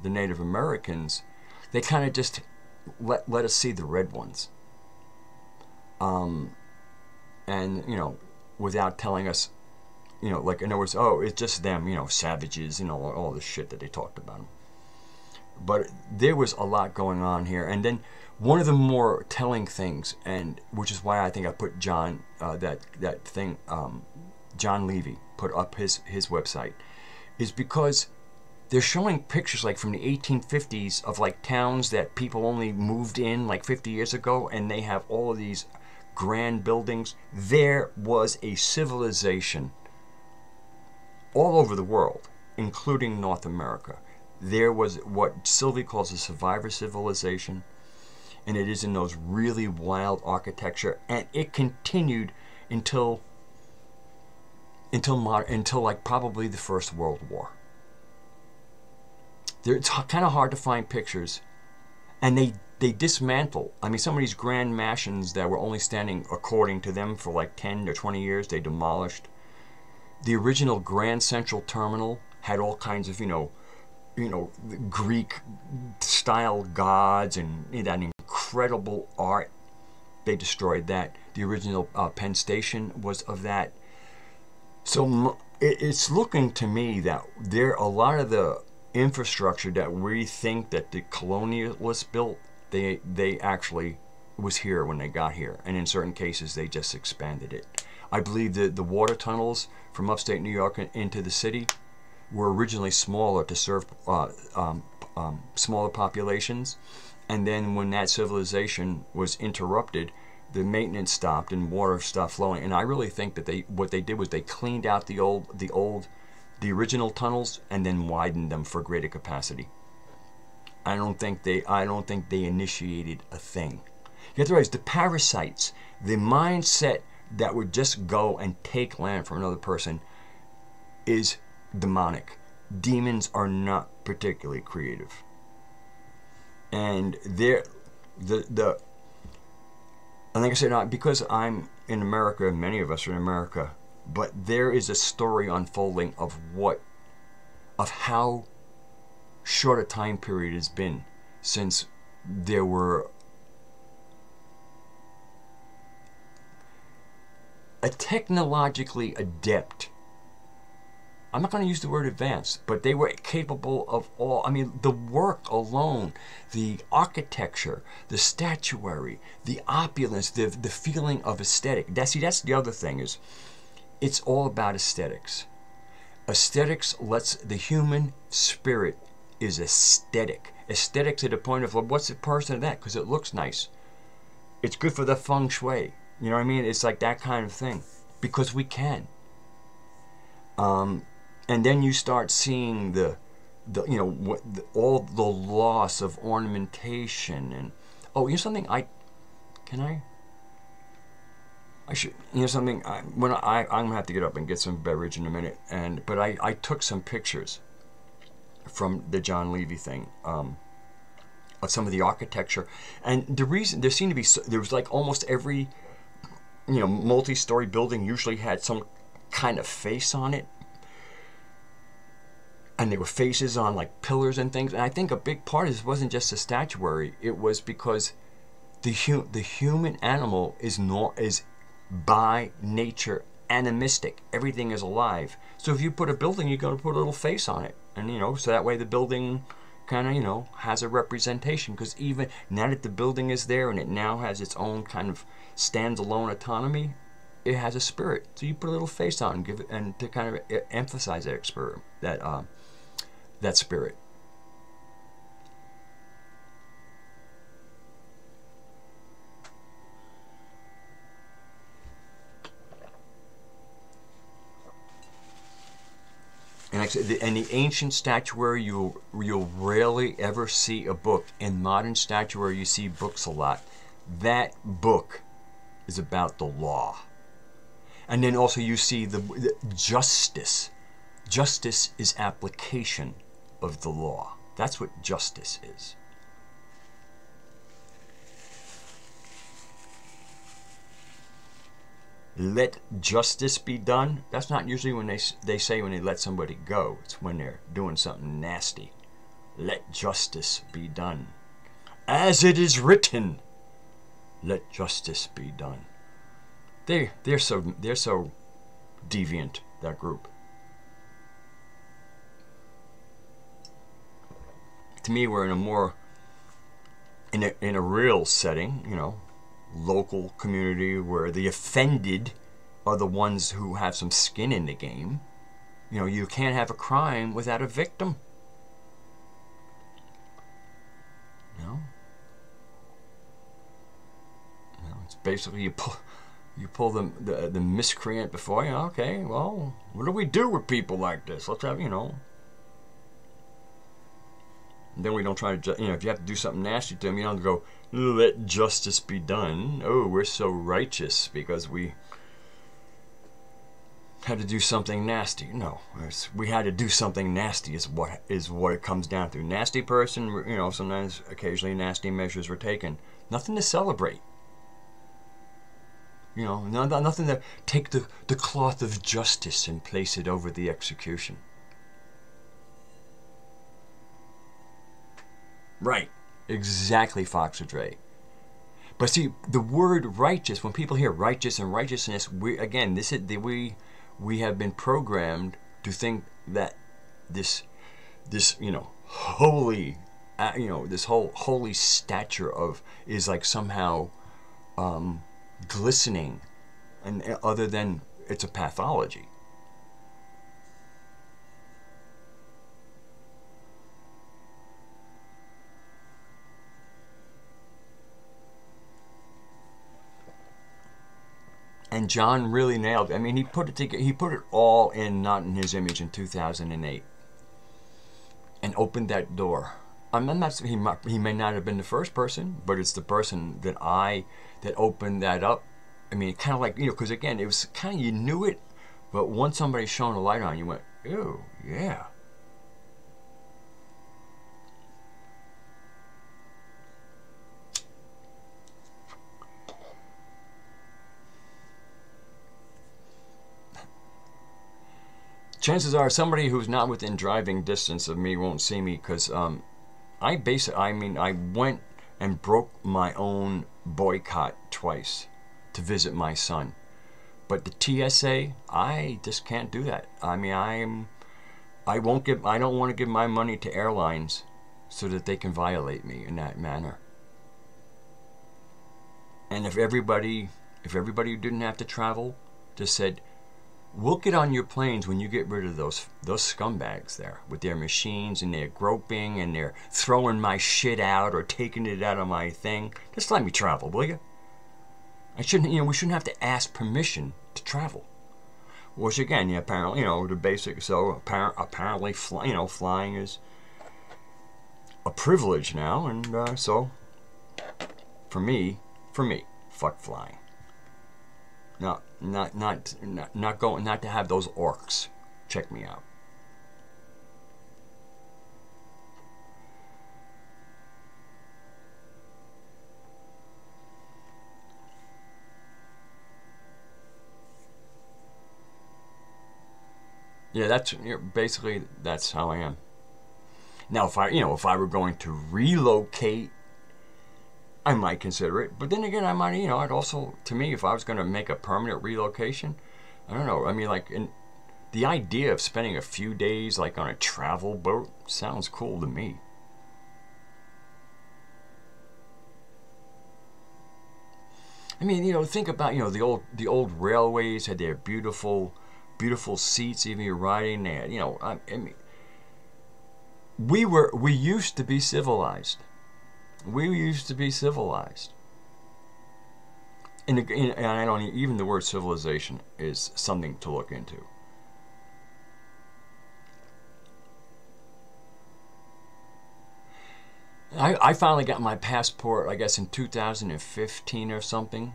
Speaker 1: the Native Americans, they kind of just let us see the red ones, and, you know, without telling us, you know, like, in other words, oh, it's just them, you know, savages, you know, all the shit that they talked about them. But there was a lot going on here. And then one of the more telling things, and which is why I think I put John, John Levy put up his website, is because they're showing pictures like from the 1850s of like towns that people only moved in like 50 years ago, and they have all of these grand buildings. There was a civilization all over the world, including North America. There was what Sylvie calls a survivor civilization, and it is in those really wild architecture, and it continued until like probably the First World War. It's kind of hard to find pictures, and they dismantle. I mean, some of these grand mansions that were only standing, according to them, for like 10 or 20 years, they demolished. The original Grand Central Terminal had all kinds of, Greek-style gods and that incredible art. They destroyed that. The original Penn Station was of that. So it's looking to me that a lot of the infrastructure that we think that the colonialists built, they actually was here when they got here, and in certain cases they just expanded it. I believe that the water tunnels from upstate New York into the city were originally smaller to serve smaller populations, and then when that civilization was interrupted, the maintenance stopped and water stopped flowing. And I really think that what they did was they cleaned out the original tunnels and then widened them for greater capacity. I don't think they initiated a thing. You have to realize the parasites, the mindset that would just go and take land from another person, is demonic. Demons are not particularly creative, and and like I said, because I'm in America, many of us are in America, but there is a story unfolding of how short a time period it's been since there were a technologically adept, I'm not going to use the word advanced, but they were capable of all, I mean, the work alone, the architecture, the statuary, the opulence, the feeling of aesthetic. That's the other thing, is it's all about aesthetics. Aesthetics lets the human spirit is aesthetic. Aesthetic to the point of, well, what's the person of that? Because it looks nice. It's good for the feng shui. You know what I mean? It's like that kind of thing. Because we can. And then you start seeing all the loss of ornamentation, and something I'm gonna have to get up and get some beverage in a minute, but I took some pictures from the John Levy thing of some of the architecture, and the reason there seemed to be there was like almost every multi-story building usually had some kind of face on it. And there were faces on like pillars and things. And I think a big part of this wasn't just the statuary. It was because the human animal is by nature animistic. Everything is alive. So if you put a building, you're going to put a little face on it. And so that way the building kind of has a representation. Because even now that the building is there and it now has its own kind of standalone autonomy, it has a spirit. So you put a little face on and give it, and to kind of emphasize that spirit, that spirit. And like I said, in the ancient statuary, you'll rarely ever see a book. In modern statuary, you see books a lot. That book is about the law. And then also you see the justice. Justice is application of the law. That's what justice is. Let justice be done. That's not usually when they say when they let somebody go. It's when they're doing something nasty. Let justice be done. As it is written, let justice be done. They're so deviant, that group. to me, we're in a more, in a real setting, you know, local community where the offended are the ones who have some skin in the game. You know, you can't have a crime without a victim. No. No, it's basically you pull the miscreant before you. Okay, well, what do we do with people like this? Let's have, you know. And then we don't try to, you know, if you have to do something nasty to them, you don't go, let justice be done. Oh, we're so righteous because we had to do something nasty. No, we had to do something nasty is what it comes down to. Nasty person, you know, sometimes occasionally nasty measures were taken. Nothing to celebrate. You know, nothing to take the cloth of justice and place it over the execution. Right. Exactly, Fox Dre. But see, the word righteous, when people hear righteous and righteousness, we have been programmed to think that this you know, holy, you know, this whole holy stature of is like somehow glistening, and other than it's a pathology. And John really nailed it. I mean, he put it together. He put it all in Not in His Image in 2008, and opened that door. I'm not. He may not have been the first person, but it's the person that opened that up. I mean, kind of like, you know, because again, it was kind of, you knew it, but once somebody shone a light on you, went, ew, yeah. Chances are somebody who's not within driving distance of me won't see me, because I went and broke my own boycott twice to visit my son. But the TSA, I just can't do that. I mean, I don't want to give my money to airlines so that they can violate me in that manner. And if everybody who didn't have to travel just said, we'll get on your planes when you get rid of those scumbags there with their machines and their groping and their throwing my shit out or taking it out of my thing. Just let me travel, will you? We shouldn't have to ask permission to travel. Which again, apparently, you know, the basic. So apparently, flying is a privilege now, and so for me, fuck flying. No, not to have those orcs check me out. Yeah, basically that's how I am. Now, if I were going to relocate, I might consider it. But then again, I might, I'd also, to me, if I was going to make a permanent relocation, I don't know. I mean, like, the idea of spending a few days, like, on a travel boat sounds cool to me. I mean, think about, the old railways had their beautiful seats, even you're riding there. I mean, we used to be civilized. We used to be civilized. And I don't even the word civilization is something to look into. I finally got my passport, I guess, in 2015 or something.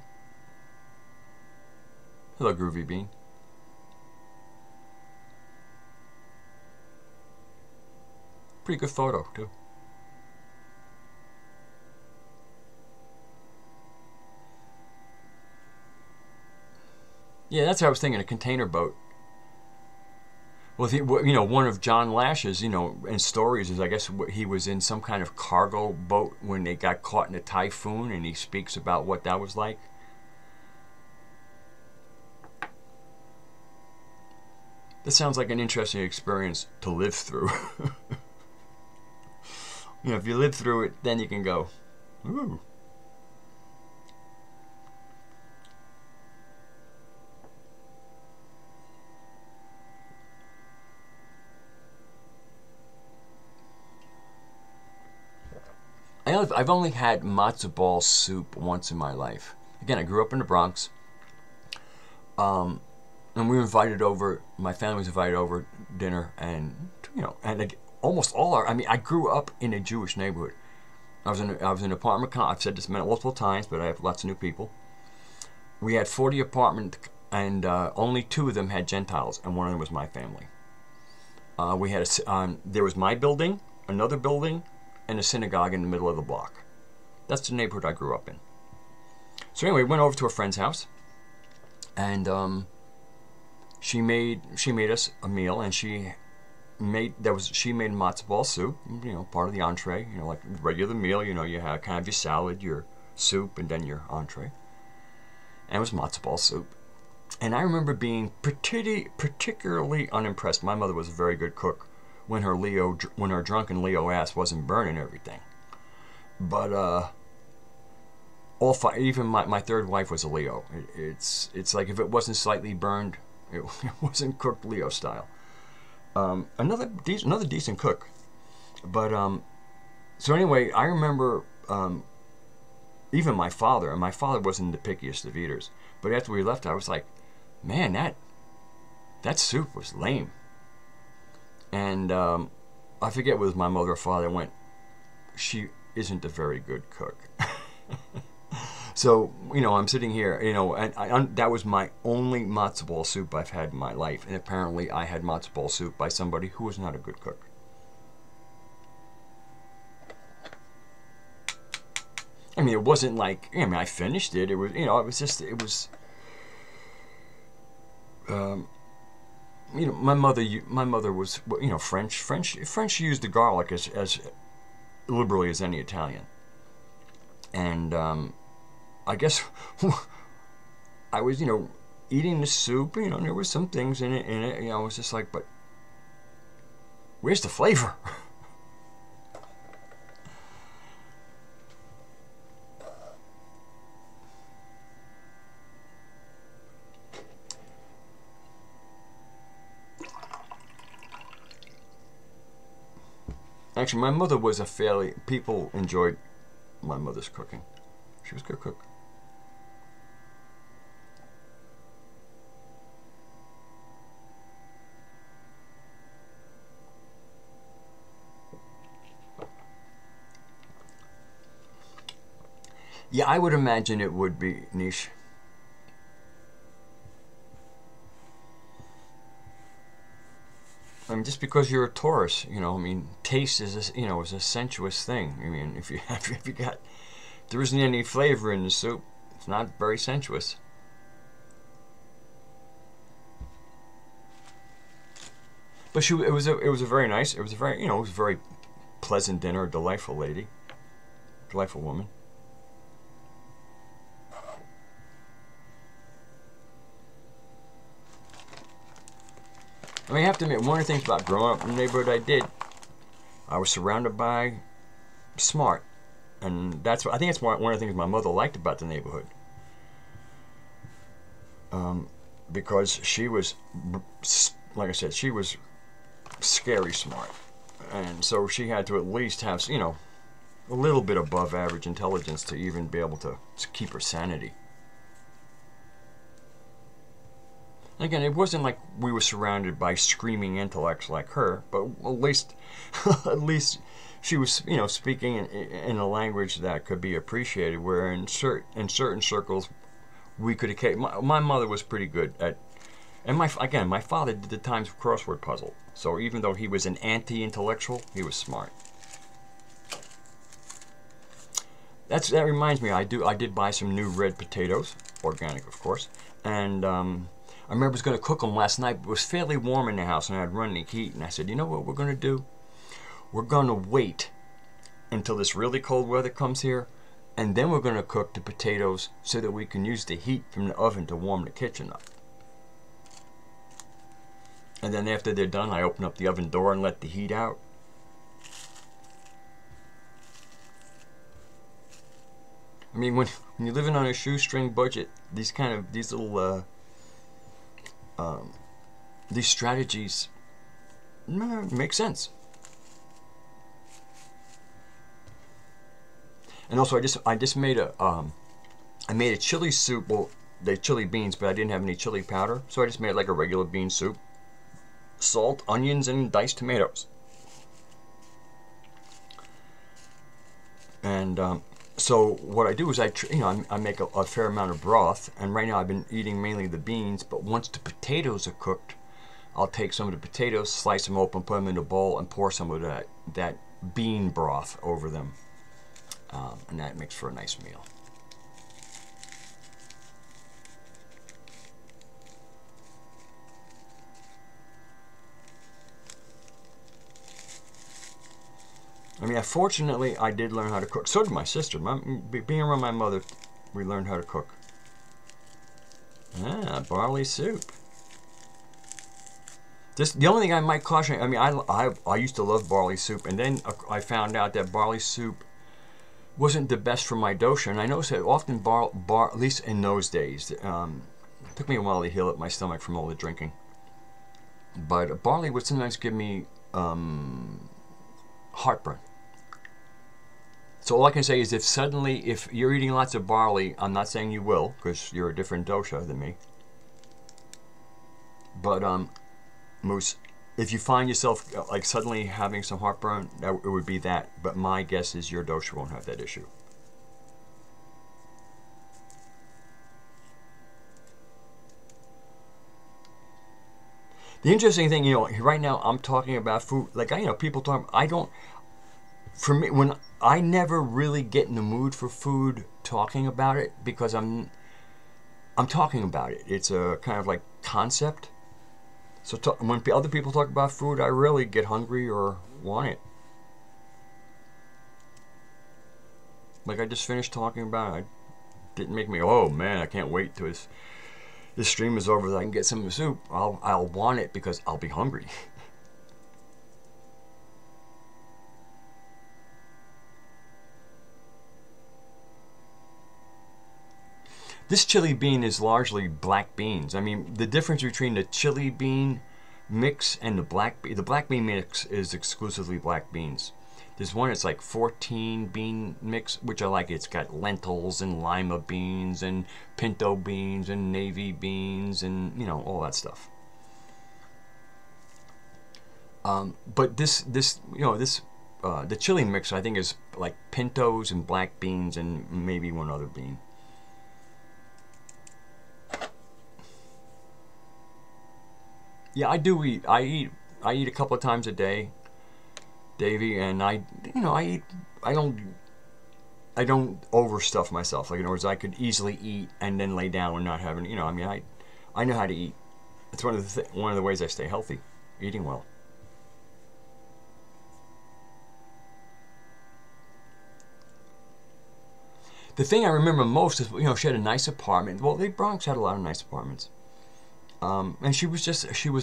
Speaker 1: Hello, Groovy Bean. Pretty good photo, too. Yeah, that's what I was thinking, a container boat. Well, one of John Lash's, in stories is, I guess, he was in some kind of cargo boat when they got caught in a typhoon, and he speaks about what that was like. This sounds like an interesting experience to live through. You know, if you live through it, then you can go, ooh. I've only had matzo ball soup once in my life. Again, I grew up in the Bronx, and we were invited over. My family was invited over dinner, and you know, and like, almost all our. I mean, I grew up in a Jewish neighborhood. I was in an apartment. I've said this multiple times, but I have lots of new people. We had 40 apartments, and only 2 of them had Gentiles, and one of them was my family. We had there was my building, another building, and a synagogue in the middle of the block. That's the neighborhood I grew up in. So anyway, we went over to a friend's house, and she made us a meal, and she made matzo ball soup, you know, part of the entree, you know, like regular meal. You know, you have kind of your salad, your soup, and then your entree. And it was matzo ball soup. And I remember being particularly unimpressed. My mother was a very good cook when her drunken Leo ass wasn't burning everything. But even my third wife was a Leo. It's like if it wasn't slightly burned, it wasn't cooked Leo style. Another decent cook. But so anyway, I remember even my father, and my father wasn't the pickiest of eaters, but after we left, I was like, man, that soup was lame. And I forget whether my mother or father went, she isn't a very good cook. So, you know, I'm sitting here, you know, and that was my only matzo ball soup I've had in my life. And apparently I had matzo ball soup by somebody who was not a good cook. I mean, it wasn't like, I mean, I finished it. It was, you know, it was just, it was, you know, my mother was, you know, French used the garlic as liberally as any Italian. And I guess I was, you know, eating the soup, you know, and there was some things in it, you know, I was just like, but where's the flavor? Actually, my mother was people enjoyed my mother's cooking. She was a good cook. Yeah, I would imagine it would be niche. I mean, just because you're a Taurus, you know, I mean, taste is a, you know, is a sensuous thing. I mean, if there isn't any flavor in the soup, it's not very sensuous. But it was a very nice, it was a very pleasant dinner, a delightful lady, delightful woman. I mean, I have to admit, one of the things about growing up in the neighborhood I was surrounded by smart. And I think that's one of the things my mother liked about the neighborhood. Because she was, like I said, she was scary smart. And so she had to at least have, you know, a little bit above average intelligence to even be able to keep her sanity. Again, it wasn't like we were surrounded by screaming intellects like her, but at least she was, you know, speaking in a language that could be appreciated. Where in certain circles, we could. My mother was pretty good at, and my father did the Times crossword puzzle. So even though he was an anti-intellectual, he was smart. That reminds me, I did buy some new red potatoes, organic of course, and I remember I was going to cook them last night, but it was fairly warm in the house and I had run the heat, and I said, you know what we're going to do? We're going to wait until this really cold weather comes here, and then we're going to cook the potatoes so that we can use the heat from the oven to warm the kitchen up. And then after they're done, I open up the oven door and let the heat out. I mean, when you're living on a shoestring budget, these little these strategies make sense. And also, I just made I made a chili soup. Well, they chili beans, but I didn't have any chili powder, so I just made like a regular bean soup. Salt, onions, and diced tomatoes. And so what I do is I make a fair amount of broth, and right now I've been eating mainly the beans. But once the potatoes are cooked, I'll take some of the potatoes, slice them open, put them in a bowl, and pour some of that bean broth over them, and that makes for a nice meal. I mean, fortunately, I did learn how to cook. So did my sister. Being around my mother, we learned how to cook. Ah, barley soup. The only thing I might caution, I mean, I used to love barley soup, and then I found out that barley soup wasn't the best for my dosha. And I noticed that often, at least in those days, it took me a while to heal up my stomach from all the drinking. But barley would sometimes give me heartburn. So all I can say is if you're eating lots of barley, I'm not saying you will, because you're a different dosha than me. But Moose, if you find yourself like suddenly having some heartburn, it would be that. But my guess is your dosha won't have that issue. The interesting thing, right now I'm talking about food. Like people talk. For me, when I never really get in the mood for food, talking about it, because I'm talking about it. It's a kind of like concept. So when other people talk about food, I really get hungry or want it. Like I just finished talking about it. It didn't make me, oh man, I can't wait till this stream is over so I can get some soup. I'll want it because I'll be hungry. This chili bean is largely black beans. I mean, the difference between the chili bean mix and the black bean mix is exclusively black beans. There's one that's like 14 bean mix, which I like. It's got lentils and lima beans and pinto beans and navy beans and all that stuff. But the chili mix I think is like pintos and black beans and maybe one other bean. Yeah, I do eat. I eat a couple of times a day, Davey, and I don't overstuff myself. Like in other words, I could easily eat and then lay down and not having. I mean, I know how to eat. It's one of the ways I stay healthy, eating well. The thing I remember most is she had a nice apartment. Well, the Bronx had a lot of nice apartments. And she was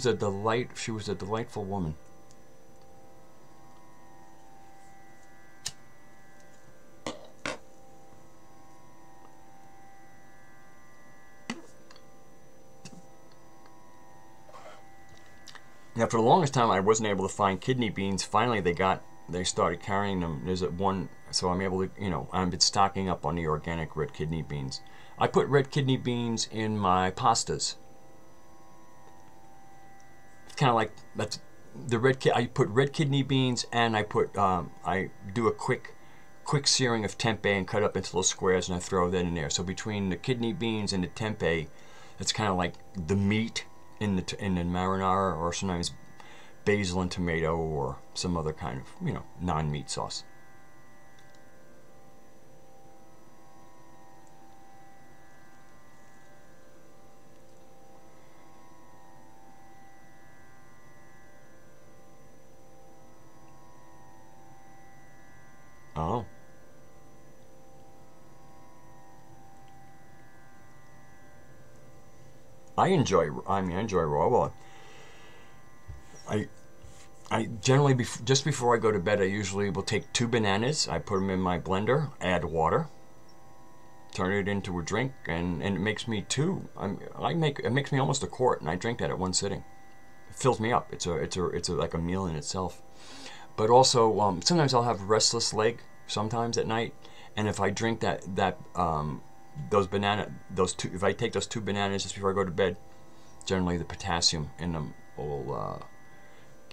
Speaker 1: a delightful woman. Now, for the longest time, I wasn't able to find kidney beans. Finally, they started carrying them. There's one, so I'm able to, I've been stocking up on the organic red kidney beans. I put red kidney beans in my pastas. Kind of like that's I put red kidney beans, and I do a quick searing of tempeh and cut up into little squares, and I throw that in there. So between the kidney beans and the tempeh, it's kind of like the meat in the marinara, or sometimes basil and tomato, or some other kind of non-meat sauce. Oh. I enjoy raw. Well, I generally, just before I go to bed, I usually will take 2 bananas. I put them in my blender, add water, turn it into a drink, and it makes me two. It makes me almost a quart, and I drink that at one sitting. It fills me up. It's like a meal in itself. But also, sometimes I'll have restless leg sometimes at night, and if I drink if I take those 2 bananas just before I go to bed, generally the potassium in them will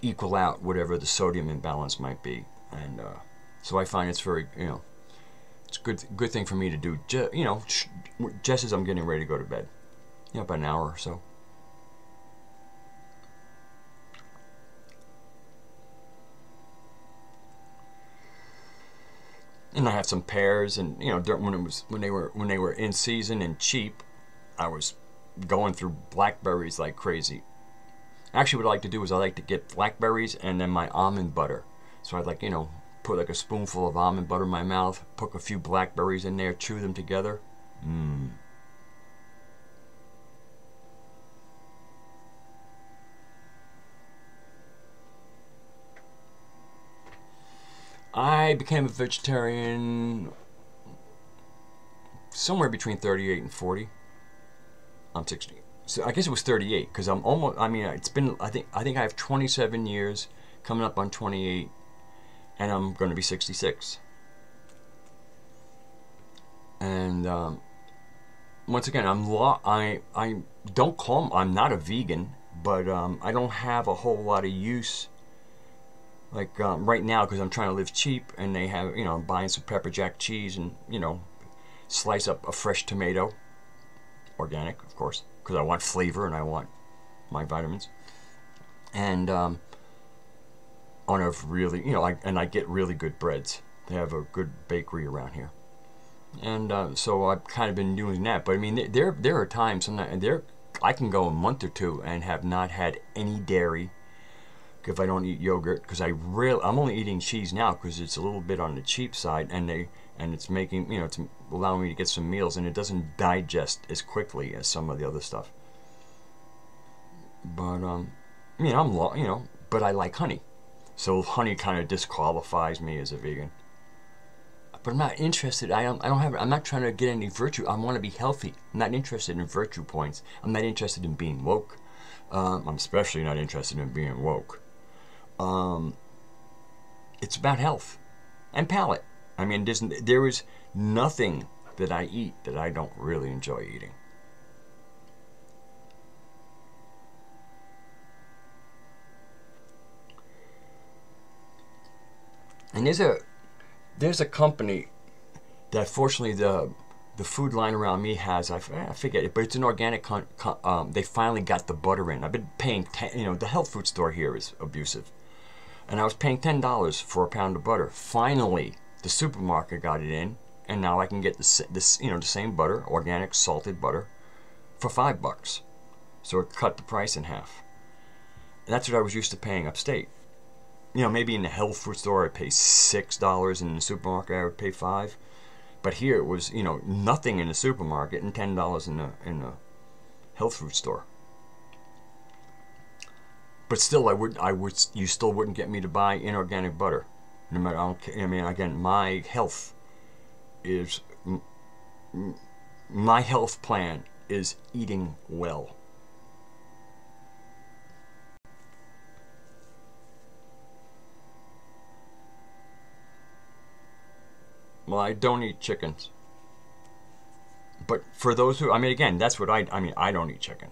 Speaker 1: equal out whatever the sodium imbalance might be, and so I find it's very, it's a good thing for me to do, just as I'm getting ready to go to bed, about an hour or so. And I have some pears, and when they were in season and cheap, I was going through blackberries like crazy. Actually, what I like to do is I like to get blackberries and then my almond butter. So I'd put like a spoonful of almond butter in my mouth, put a few blackberries in there, chew them together. I became a vegetarian somewhere between 38 and 40. I'm 60. So I guess it was 38, because I'm almost, it's been, I think I have 27 years, coming up on 28, and I'm going to be 66. And once again, I don't call, I'm not a vegan, but I don't have a whole lot of use, like right now, because I'm trying to live cheap, and they have, I'm buying some pepper jack cheese, and slice up a fresh tomato, organic, of course, because I want flavor and I want my vitamins. And on a really, I get really good breads. They have a good bakery around here, and so I've kind of been doing that. But I mean, there are times sometimes I can go a month or two and have not had any dairy if I don't eat yogurt, because I'm only eating cheese now because it's a little bit on the cheap side, and it's making, it's allowing me to get some meals, and it doesn't digest as quickly as some of the other stuff. But but I like honey, so honey kind of disqualifies me as a vegan. But I'm not interested. I'm not trying to get any virtue. I want to be healthy. I'm not interested in virtue points. I'm not interested in being woke. I'm especially not interested in being woke. It's about health and palate. I mean, there is nothing that I eat that I don't really enjoy eating. And there's a company that, fortunately, the food line around me has, I forget it, but it's an organic, they finally got the butter in. I've been paying, the health food store here is abusive. And I was paying $10 for a pound of butter. Finally, the supermarket got it in, and now I can get the same butter, organic salted butter, for $5. So it cut the price in half. And that's what I was used to paying upstate. Maybe in the health food store I'd pay $6, and in the supermarket I would pay $5. But here it was, nothing in the supermarket and $10 in the health food store. But still, you still wouldn't get me to buy inorganic butter. No matter, again, my health plan is eating well. Well, I don't eat chickens. But for those who, again, that's what I don't eat chicken.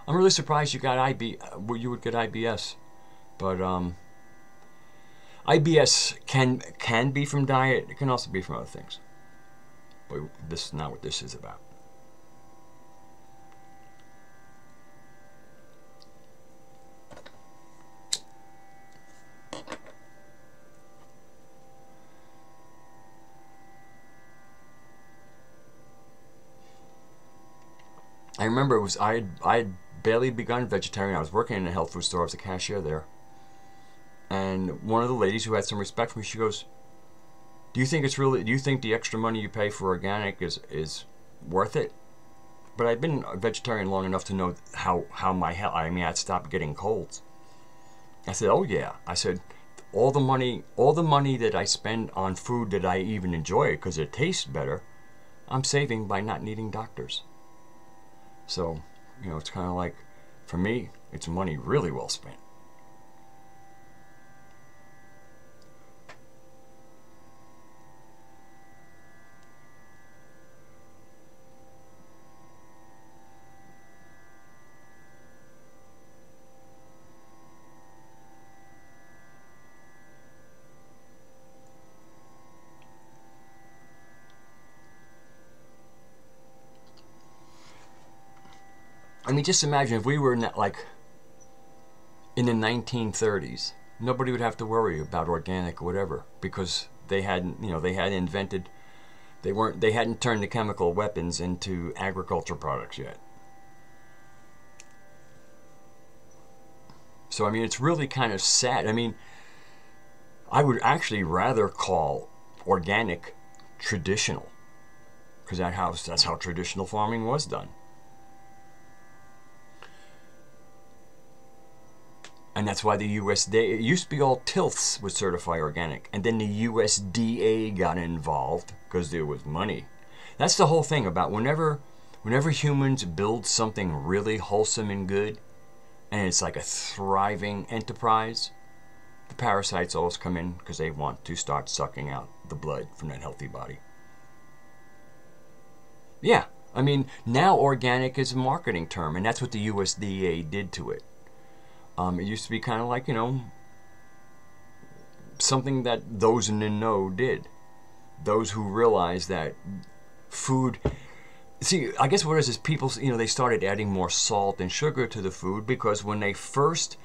Speaker 1: I'm really surprised you would get IBS, but IBS can be from diet. It can also be from other things. But this is not what this is about. I remember I had barely begun vegetarian. I was working in a health food store. I was a cashier there. And one of the ladies who had some respect for me, she goes, do you think the extra money you pay for organic is worth it? But I'd been a vegetarian long enough to know how my health, I'd stopped getting colds. I said, oh yeah. I said, all the money that I spend on food that I even enjoy because it tastes better, I'm saving by not needing doctors. So, you know, it's kind of like, for me, it's money really well spent. I mean, just imagine if we were in that, like, in the 1930s, nobody would have to worry about organic or whatever, because they hadn't, you know, they hadn't invented, they hadn't turned the chemical weapons into agriculture products yet. So I mean, it's really kind of sad. I mean, I would actually rather call organic traditional, because that's how traditional farming was done. And that's why the USDA, it used to be all tilths would certify organic. And then the USDA got involved because there was money. That's the whole thing about whenever humans build something really wholesome and good, and it's like a thriving enterprise, the parasites always come in because they want to start sucking out the blood from that healthy body. Yeah, I mean, now organic is a marketing term, and that's what the USDA did to it. It used to be kind of like, you know, something that those in the know did. Those who realized that food... See, I guess what it is people, you know, they started adding more salt and sugar to the food because when they first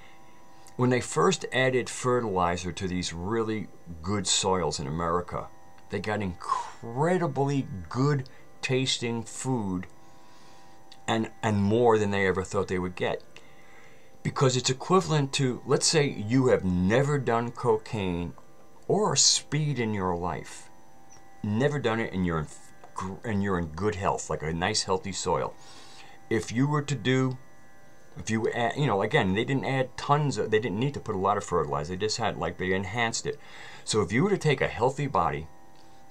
Speaker 1: added fertilizer to these really good soils in America, they got incredibly good tasting food and more than they ever thought they would get. Because it's equivalent to, let's say you have never done cocaine or speed in your life. Never done it, and you're in good health, like a nice healthy soil. If you were to do, if you add, you know, again, they didn't add tons of, they didn't need to put a lot of fertilizer. They just had, like, they enhanced it. So if you were to take a healthy body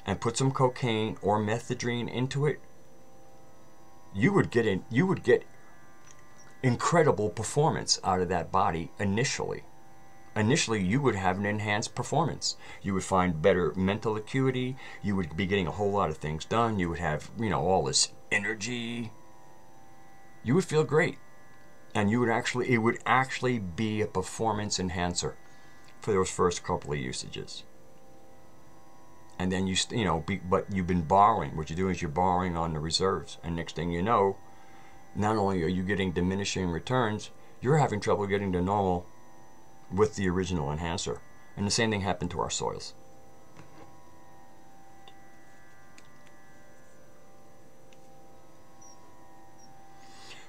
Speaker 1: and put some cocaine or methadone into it, you would get incredible performance out of that body initially. Initially, you would have an enhanced performance. You would find better mental acuity. You would be getting a whole lot of things done. You would have, you know, all this energy. You would feel great. And you would actually, it would actually be a performance enhancer for those first couple of usages. And then you know, but you've been borrowing. What you're doing is you're borrowing on the reserves. And next thing you know, not only are you getting diminishing returns, you're having trouble getting to normal with the original enhancer. And the same thing happened to our soils.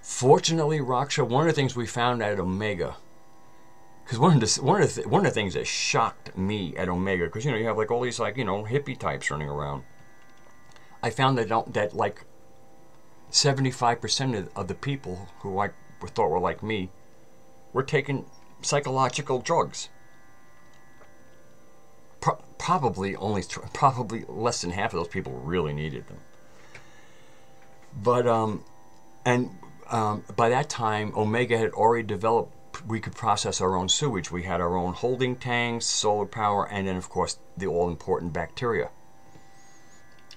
Speaker 1: Fortunately, Raksha, one of the things we found at Omega, because one of the things that shocked me at Omega, because, you know, you have like all these, like, you know, hippie types running around. I found that like 75% of the people who I thought were like me were taking psychological drugs. Probably less than half of those people really needed them. But by that time, Omega had already developed. We could process our own sewage. We had our own holding tanks, solar power, and then, of course, the all-important bacteria.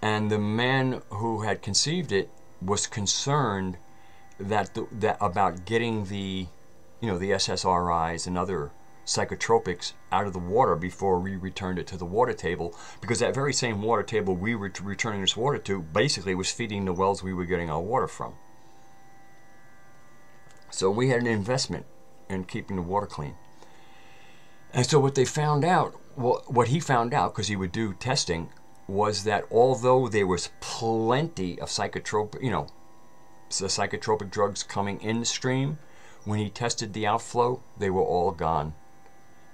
Speaker 1: And the man who had conceived it was concerned that about getting the, you know, the SSRIs and other psychotropics out of the water before we returned it to the water table, because that very same water table we were returning this water to basically was feeding the wells we were getting our water from. So we had an investment in keeping the water clean. And so what they found out, well, what he found out, because he would do testing, was that although there was plenty of psychotropic, you know, the psychotropic drugs coming in the stream, when he tested the outflow, they were all gone.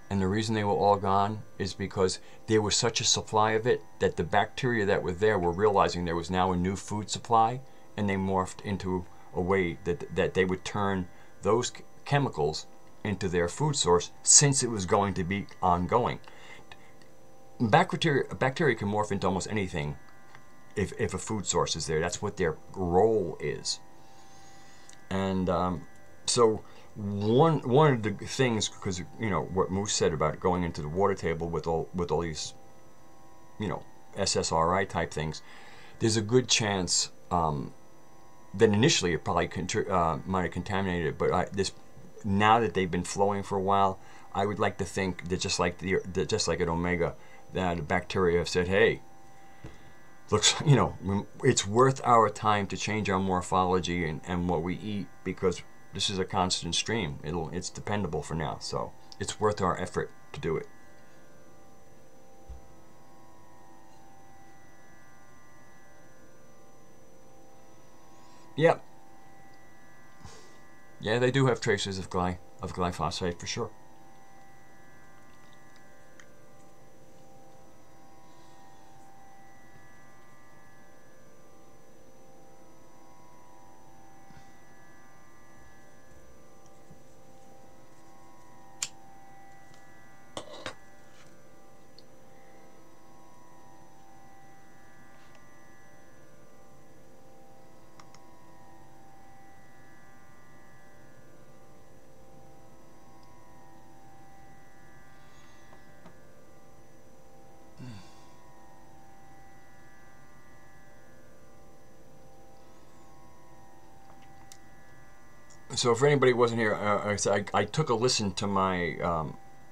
Speaker 1: And the reason they were all gone is because there was such a supply of it that the bacteria that were there were realizing there was now a new food supply, and they morphed into a way that they would turn those chemicals into their food source, since it was going to be ongoing. Bacteria can morph into almost anything if a food source is there. That's what their role is. And so one of the things, because you know what Moose said about going into the water table with all these, you know, SSRI type things, there's a good chance that initially it probably might have contaminated it, but now that they've been flowing for a while, I would like to think that just like at Omega, that the bacteria have said, hey, looks, you know, it's worth our time to change our morphology and what we eat, because this is a constant stream. It's dependable for now, so it's worth our effort to do it. Yep. Yeah, they do have traces of glyphosate for sure. So if anybody wasn't here, I took a listen to my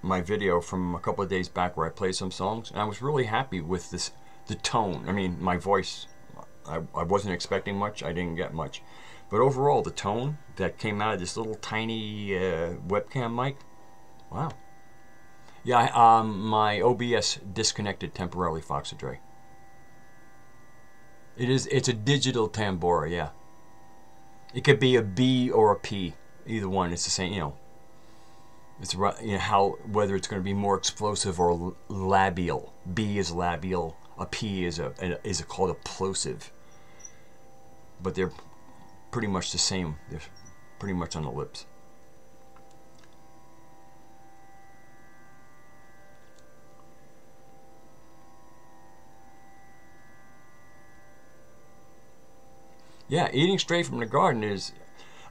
Speaker 1: my video from a couple of days back where I played some songs, and I was really happy with the tone. I mean, my voice, I wasn't expecting much. I didn't get much. But overall, the tone that came out of this little tiny webcam mic, wow. Yeah, my OBS disconnected temporarily, Foxadre. It's a digital tambora, yeah. It could be a B or a P, either one. It's the same, you know. It's, you know, how, whether it's going to be more explosive or labial. B is labial. A P is called a plosive. But they're pretty much the same. They're pretty much on the lips. Yeah, eating straight from the garden is,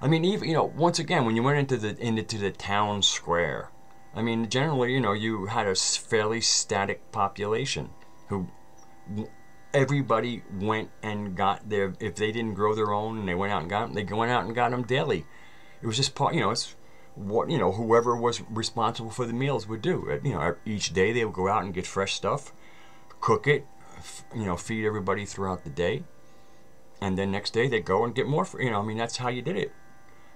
Speaker 1: I mean, even, you know, once again, when you went into the town square, I mean, generally, you know, you had a fairly static population who everybody went and got their, if they didn't grow their own and they went out and got them, they went out and got them daily. It was just part, you know, it's what, you know, whoever was responsible for the meals would do. You know, each day they would go out and get fresh stuff, cook it, you know, feed everybody throughout the day. And then next day they'd go and get more, you know, I mean, that's how you did it.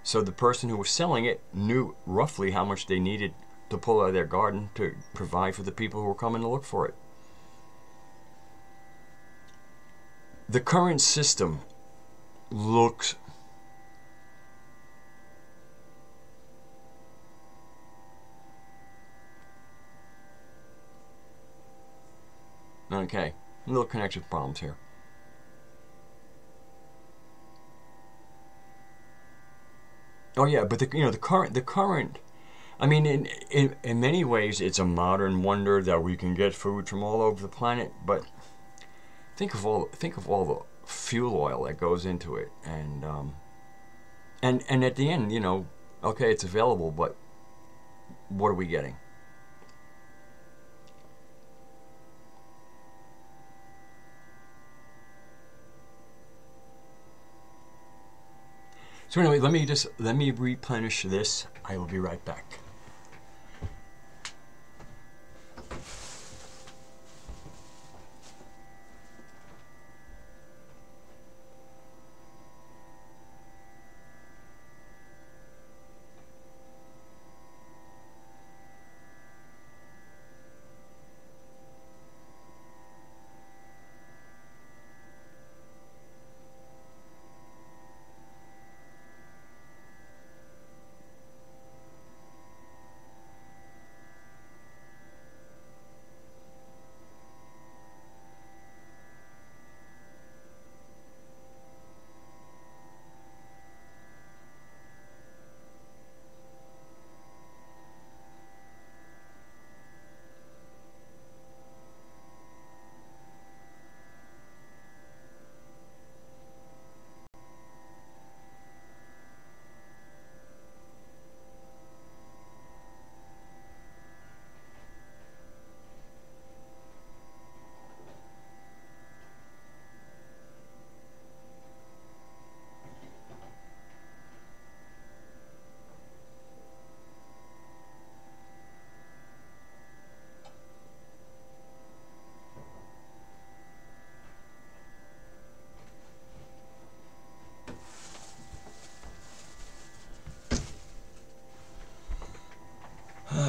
Speaker 1: So the person who was selling it knew roughly how much they needed to pull out of their garden to provide for the people who were coming to look for it. The current system looks okay. Little connection problems here. Oh yeah, but you know, the current. I mean, in many ways, it's a modern wonder that we can get food from all over the planet. But think of all the fuel oil that goes into it, and at the end, you know, okay, it's available, but what are we getting? So anyway, let me replenish this. I will be right back.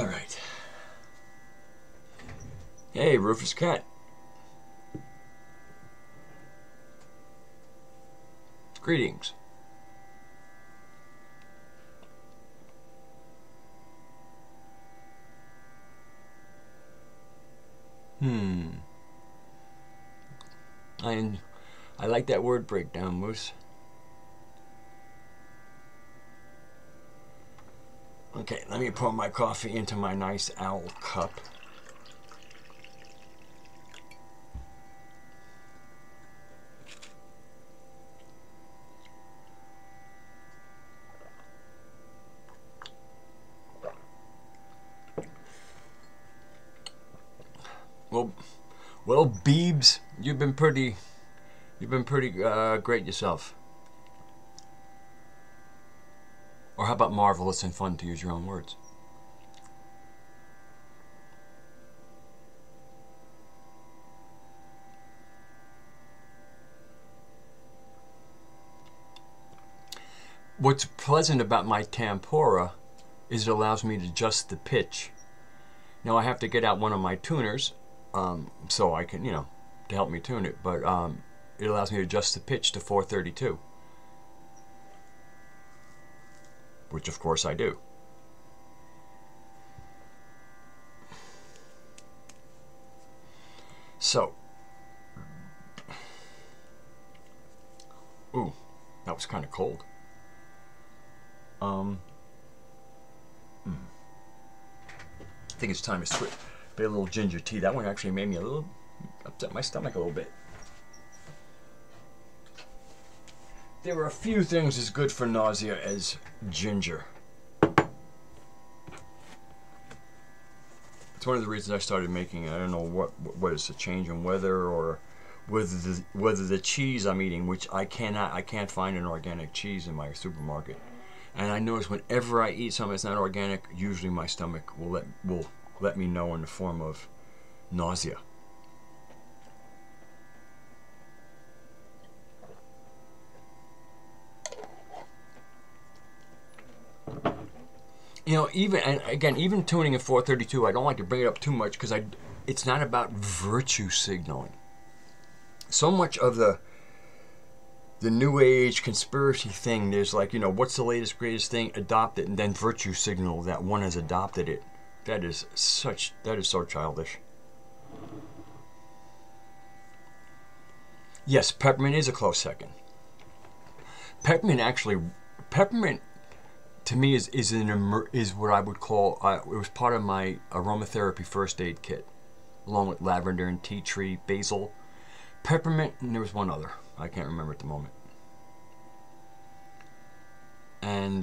Speaker 1: All right. Hey, Rufus Cat. Greetings. I like that word breakdown, Moose. Okay, let me pour my coffee into my nice owl cup. Well, Beebs, you've been pretty great yourself. Or how about marvelous and fun, to use your own words? What's pleasant about my tempura is it allows me to adjust the pitch. Now I have to get out one of my tuners, so I can, to help me tune it, but it allows me to adjust the pitch to 432. Which of course I do. So, ooh, that was kind of cold. I think it's time to switch. Be a little ginger tea. That one actually made me a little, upset my stomach a little bit. There are a few things as good for nausea as ginger. It's one of the reasons I started making it. I don't know what is the change in weather or whether the cheese I'm eating, which I can't find an organic cheese in my supermarket. And I notice whenever I eat something that's not organic, usually my stomach will let me know in the form of nausea. Even tuning at 432, I don't like to bring it up too much because it's not about virtue signaling. So much of the new age conspiracy thing, there's like, what's the latest greatest thing, adopt it, and then virtue signal that one has adopted it. That is so childish. Yes, peppermint is a close second. Peppermint to me is what I would call, it was part of my aromatherapy first aid kit, along with lavender and tea tree, basil, peppermint, and there was one other. I can't remember at the moment. And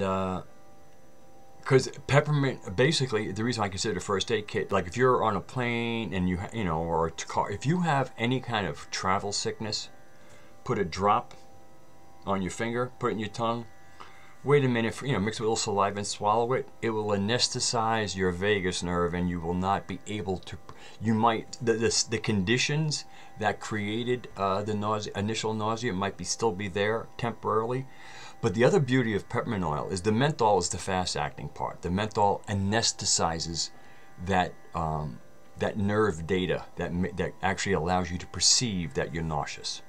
Speaker 1: because peppermint, basically, the reason I consider a first aid kit, like if you're on a plane and or a car, if you have any kind of travel sickness, put a drop on your finger, put it in your tongue. Wait a minute, mix it with a little saliva and swallow it. It will anesthetize your vagus nerve, and you will not be able to. You might the conditions that created the initial nausea might still be there temporarily. But the other beauty of peppermint oil is the menthol is the fast-acting part. The menthol anesthetizes that nerve data that actually allows you to perceive that you're nauseous.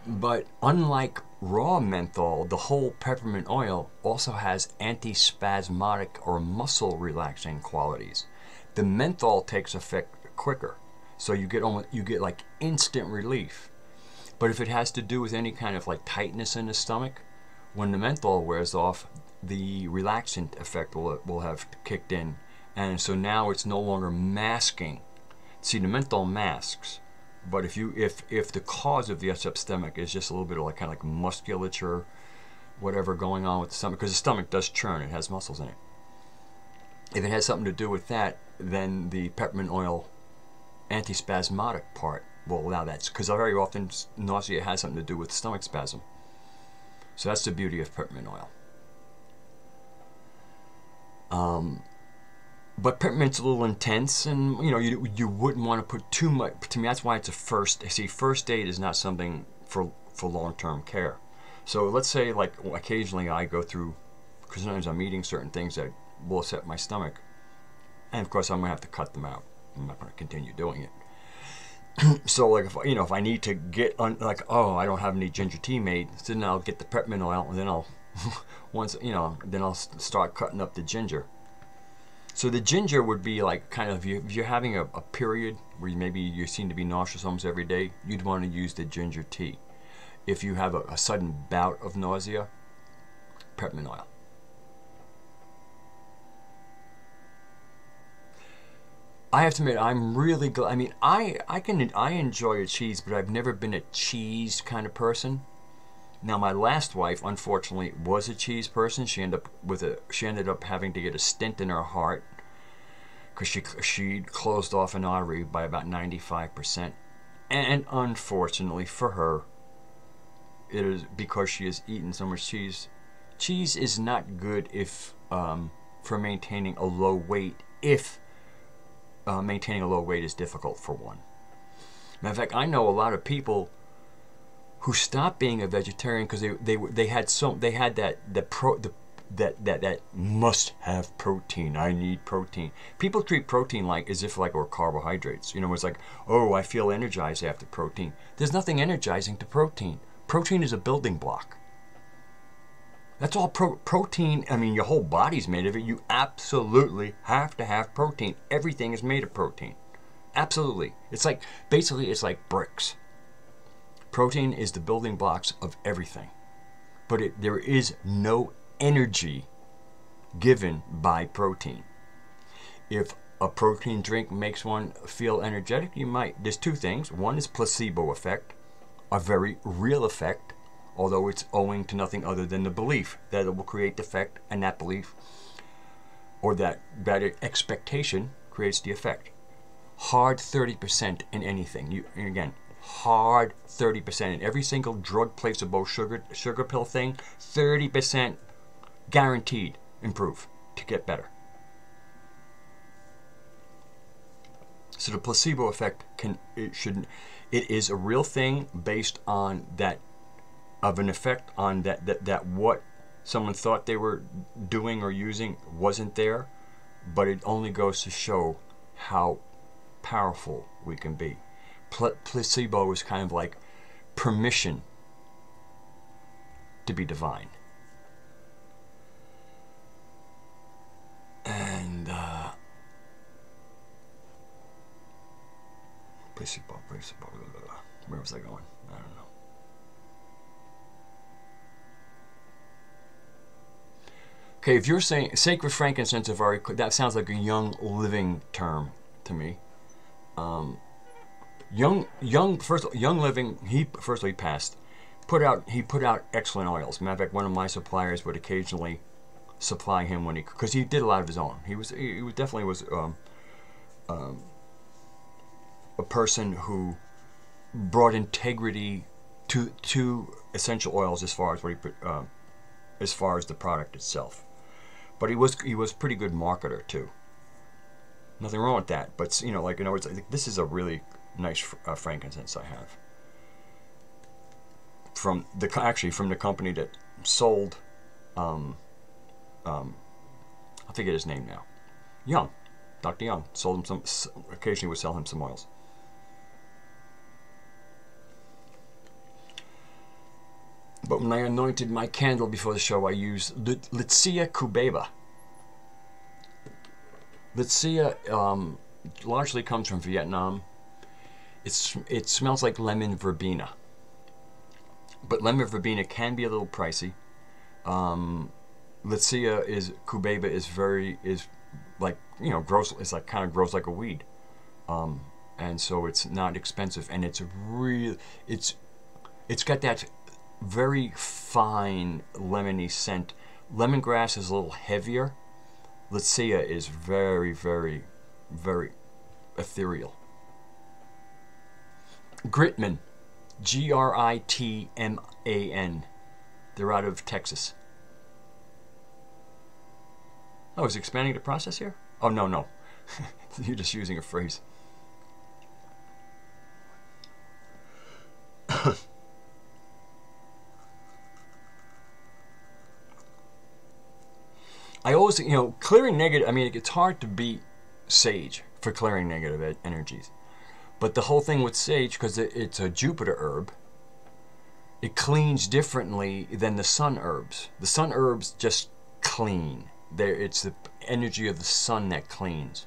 Speaker 1: But unlike raw menthol, the whole peppermint oil also has antispasmodic or muscle relaxing qualities. The menthol takes effect quicker, so you get like instant relief. But if it has to do with any kind of like tightness in the stomach, when the menthol wears off, the relaxant effect will have kicked in, and so now it's no longer masking. See, the menthol masks. But if the cause of the upset stomach is just a little bit of like kind of like musculature, whatever going on with the stomach, because the stomach does churn, it has muscles in it. If it has something to do with that, then the peppermint oil antispasmodic part will allow that, because very often nausea has something to do with stomach spasm. So that's the beauty of peppermint oil. But peppermint's a little intense, and you wouldn't want to put too much. To me, that's why it's a first. See, first aid is not something for long-term care. So let's say, like, occasionally I go through, because sometimes I'm eating certain things that will upset my stomach.
Speaker 2: And of course, I'm going to have to cut them out. I'm not going to continue doing it. So, like, if, you know, if I need to get, like, oh, I don't have any ginger tea made, so then I'll get the peppermint oil, and then I'll, once, you know, then I'll start cutting up the ginger. So the ginger would be like kind of, if you're having a period where maybe you seem to be nauseous almost every day, you'd want to use the ginger tea. If you have a sudden bout of nausea, peppermint oil. I have to admit, I'm really glad. I mean, I enjoy a cheese, but I've never been a cheese kind of person. Now, my last wife, unfortunately, was a cheese person. She ended up having to get a stent in her heart because she closed off an artery by about 95%. And unfortunately for her, it is because she has eaten so much cheese. Cheese is not good if for maintaining a low weight. If maintaining a low weight is difficult for one. Matter of fact, I know a lot of people who stopped being a vegetarian because they had that must have protein. I need protein. People treat protein like as if like we're carbohydrates. You know, it's like, oh, I feel energized after protein. There's nothing energizing to protein. Protein is a building block. That's all protein. I mean, your whole body's made of it. You absolutely have to have protein. Everything is made of protein. Absolutely. It's like, basically, it's like bricks. Protein is the building blocks of everything. But there is no energy given by protein. If a protein drink makes one feel energetic, you might. There's two things. One is placebo effect, a very real effect, although it's owing to nothing other than the belief that it will create the effect, and that belief or that expectation creates the effect. Hard 30% in anything. Again, hard 30% in every single drug placebo sugar pill thing. 30% guaranteed improve to get better. So the placebo effect it is a real thing based on that. Of an effect on that what someone thought they were doing or using wasn't there, but it only goes to show how powerful we can be. Placebo is kind of like permission to be divine. And placebo, where was I going? I don't know. Okay, if you're saying sacred frankincense of Ari, that sounds like a young living term to me. Young living. He passed. He put out excellent oils. Matter of fact, one of my suppliers would occasionally supply him because he did a lot of his own. He definitely was a person who brought integrity to essential oils as far as what he put, as far as the product itself. But he was a pretty good marketer too. Nothing wrong with that. But you know, like, you know, it's like, this is a really nice frankincense I have from the company that sold. I'll forget his name now. Young, Dr. Young sold him some. Occasionally would sell him some oils. But when I anointed my candle before the show, I used Litsea cubeba. Litsea largely comes from Vietnam. It smells like lemon verbena. But lemon verbena can be a little pricey. Litsea cubeba is like, you know, grows. It's like kind of grows like a weed, and so it's not expensive, and it's got that very fine lemony scent. Lemongrass is a little heavier. Litsea is very, very, very ethereal. Gritman, Gritman. They're out of Texas. Oh, is expanding the process here? Oh, no. You're just using a phrase. I always, you know, clearing negative, I mean, it's hard to beat sage for clearing negative energies. But the whole thing with sage, because it's a Jupiter herb, it cleans differently than the sun herbs. The sun herbs just clean. It's the energy of the sun that cleans.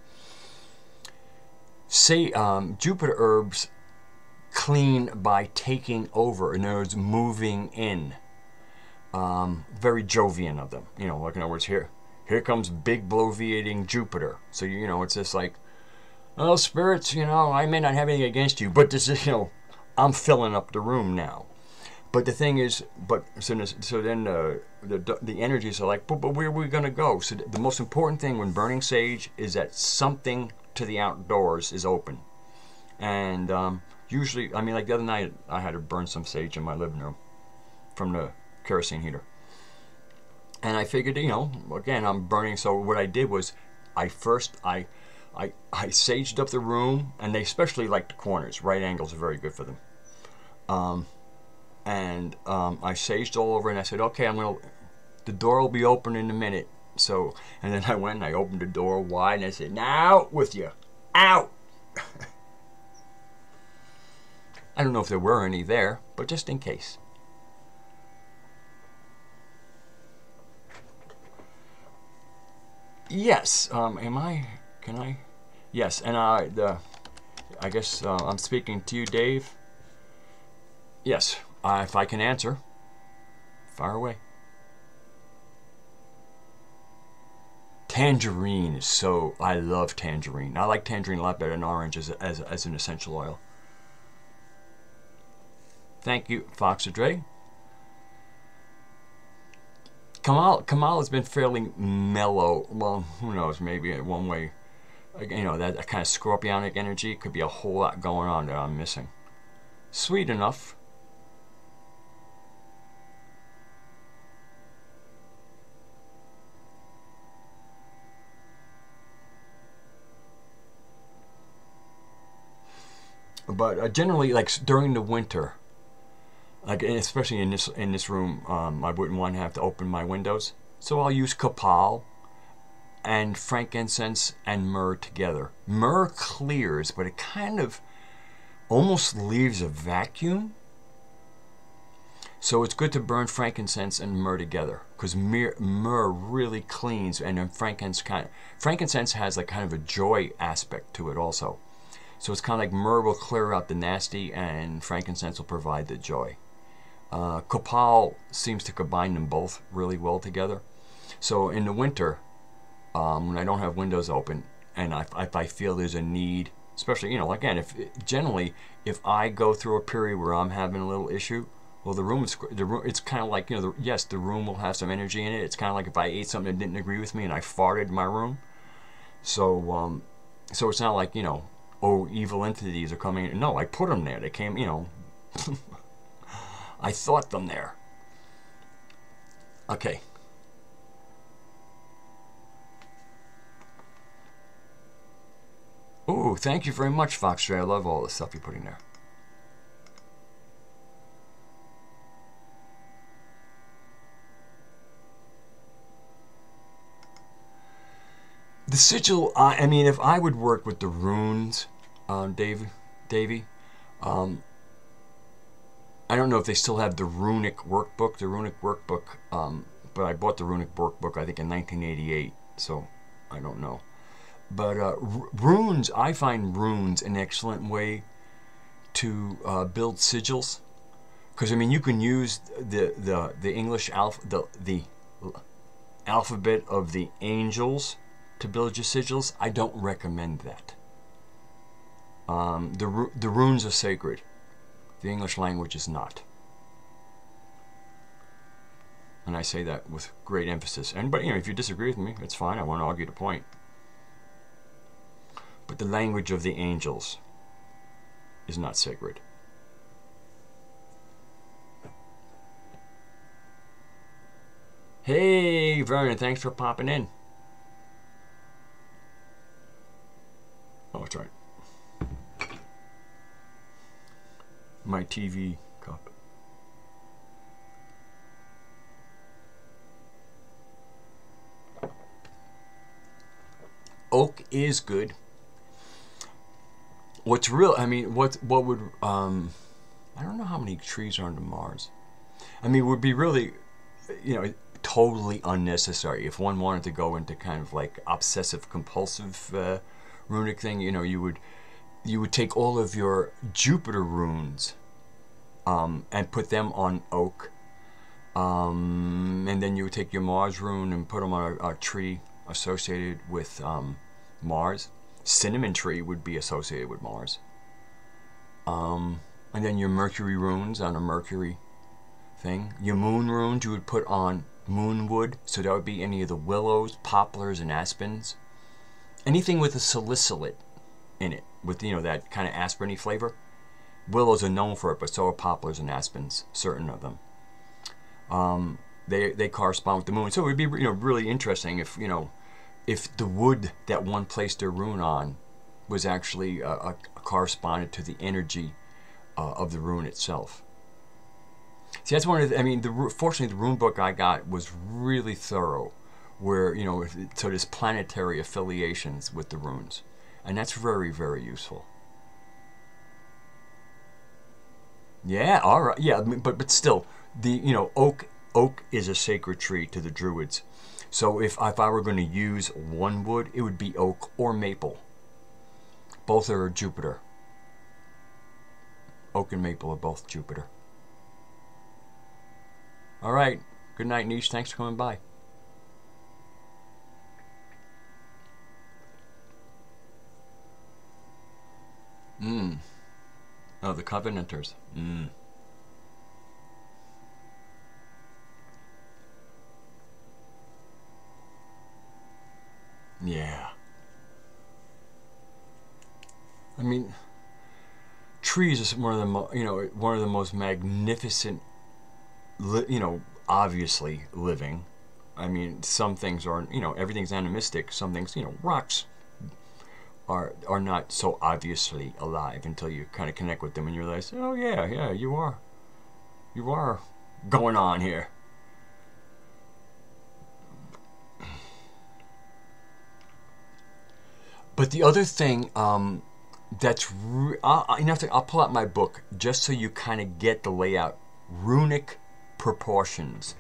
Speaker 2: Jupiter herbs clean by taking over, in other words, moving in. Very Jovian of them. You know, like in other words, here comes big bloviating Jupiter. So, you know, it's just like, oh, spirits, you know, I may not have anything against you, but this is, you know, I'm filling up the room now. But the thing is, so then the energies are like, but where are we going to go? So the most important thing when burning sage is that something to the outdoors is open. And usually, I mean, like the other night, I had to burn some sage in my living room from the kerosene heater. And I figured, you know, again, I'm burning. So what I did was, I saged up the room, and they especially like the corners. Right angles are very good for them. I saged all over, and I said, okay, the door will be open in a minute. So, and then I went and I opened the door wide, and I said, now with you, out. I don't know if there were any there, but just in case. Yes, can I? Yes, and I guess I'm speaking to you, Dave. Yes, if I can answer, fire away. Tangerine is so, I love tangerine. I like tangerine a lot better than orange as an essential oil. Thank you, Foxadre. Kamal has been fairly mellow. Well, who knows? Maybe in one way, you know, that kind of scorpionic energy could be a whole lot going on that I'm missing. Sweet enough. But generally, like during the winter, like especially in this room, I wouldn't want to have to open my windows, so I'll use copal and frankincense and myrrh together. Myrrh clears, but it kind of almost leaves a vacuum. So it's good to burn frankincense and myrrh together, because myrrh really cleans, and then frankincense has like kind of a joy aspect to it also. So it's kind of like myrrh will clear out the nasty, and frankincense will provide the joy. Copal seems to combine them both really well together. So in the winter, when I don't have windows open, and if I feel there's a need, especially, you know, again, if I go through a period where I'm having a little issue, well, the room, it's kind of like, you know, yes, the room will have some energy in it. It's kind of like if I ate something that didn't agree with me and I farted in my room. So, so it's not like, you know, oh, evil entities are coming in. No, I put them there. They came, you know, I thought them there. Okay. Ooh, thank you very much, Foxtrey. I love all the stuff you're putting there. The sigil, I mean, if I would work with the runes, Davey, I don't know if they still have the runic workbook, but I bought the runic workbook, I think, in 1988, so I don't know. But runes, I find runes an excellent way to build sigils, because I mean, you can use the English the alphabet of the angels to build your sigils. I don't recommend that. The runes are sacred. The English language is not. And I say that with great emphasis. But you know, if you disagree with me, it's fine. I won't argue the point. But the language of the angels is not sacred. Hey, Vernon, thanks for popping in. Oh, that's right. My TV cup. oak is good. What's real? I mean, what would I don't know how many trees are on Mars. I mean, it would be really, you know, totally unnecessary if one wanted to go into kind of like obsessive compulsive runic thing. You know, you would take all of your Jupiter runes and put them on oak, and then you would take your Mars rune and put them on a tree associated with Mars. Cinnamon tree would be associated with Mars. And then your Mercury runes on a Mercury thing. Your moon runes you would put on moonwood, so that would be any of the willows, poplars, and aspens. Anything with a salicylate in it, with, you know, that kind of aspirin-y flavor. Willows are known for it, but so are poplars and aspens, certain of them. They correspond with the moon. So it would be, you know, really interesting if, you know, if the wood that one placed their rune on was actually corresponded to the energy of the rune itself. See, that's one of the, I mean, fortunately the rune book I got was really thorough, where, you know, so there's planetary affiliations with the runes, and that's very, very useful. Yeah, all right, yeah, but still, the, you know, oak is a sacred tree to the Druids. So if I were going to use one wood, it would be oak or maple. Both are Jupiter. Oak and maple are both Jupiter. All right. Good night, Niche. Thanks for coming by. Oh, the Covenanters. Yeah. I mean, trees is one of the one of the most magnificent, you know, obviously living. I mean, some things are, you know, everything's animistic. Some things, you know, rocks are not so obviously alive until you kind of connect with them and you realize, oh yeah, you are going on here. But the other thing that's I'll pull out my book just so you kind of get the layout. Runic proportions.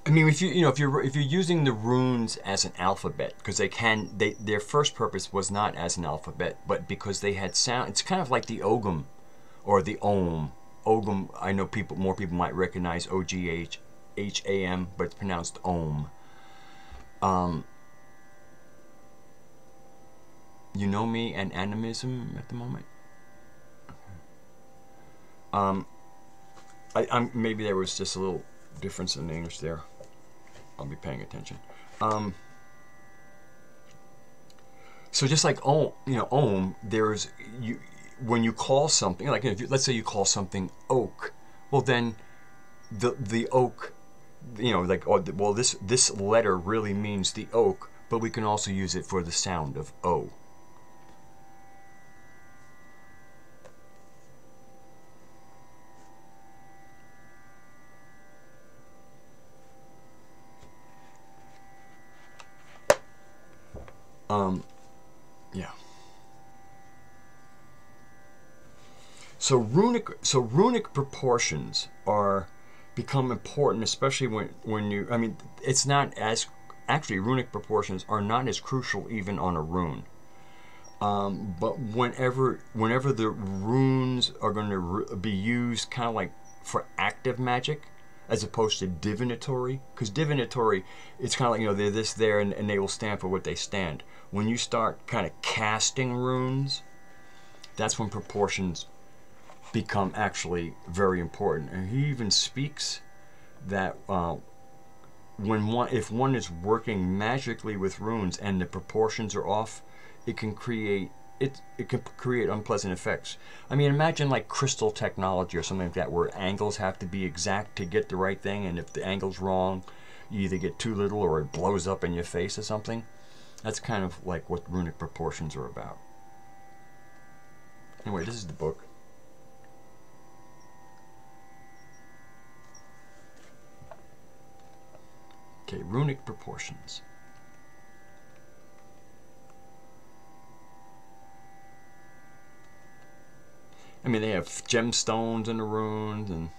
Speaker 2: I mean, if you're using the runes as an alphabet, because their first purpose was not as an alphabet, but because they had sound. It's kind of like the ogum, or the ohm. Ogum, I know more people might recognize OGHAM, but it's pronounced ohm. You know me and animism at the moment. Maybe there was just a little difference in the English there. I'll be paying attention. So just like ohm, there's when you call something, like let's say you call something oak, well then the oak, you know, like, oh, well, this letter really means the oak, but we can also use it for the sound of O. Yeah. So runic proportions become important, especially when you. I mean, it's not as actually runic proportions are not as crucial even on a rune. But whenever the runes are going to be used, kind of like for active magic, as opposed to divinatory, because divinatory, it's kind of like, you know, they're this, there, and they will stand for what they stand. When you start kind of casting runes, that's when proportions become actually very important. And he even speaks that if one is working magically with runes and the proportions are off, it can create unpleasant effects. I mean, imagine like crystal technology or something like that, where angles have to be exact to get the right thing, and if the angle's wrong, you either get too little or it blows up in your face or something. That's kind of like what runic proportions are about. Anyway, this is the book. Okay, runic proportions. I mean, they have gemstones in the runes, and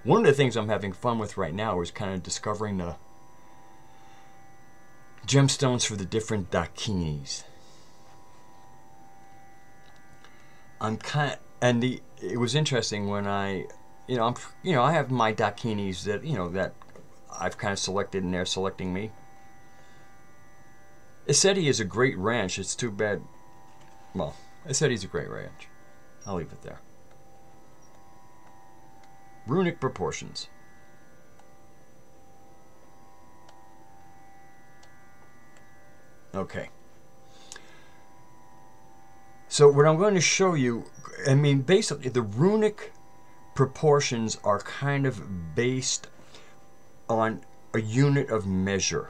Speaker 2: one of the things I'm having fun with right now is kind of discovering the gemstones for the different dakinis. It was interesting when I have my dakinis that that I've kind of selected, and they're selecting me. Iseti is a great ranch. It's too bad. Well, Iseti's a great ranch. I'll leave it there. Runic proportions. Okay. So what I'm going to show you, I mean, basically the runic proportions are kind of based on a unit of measure.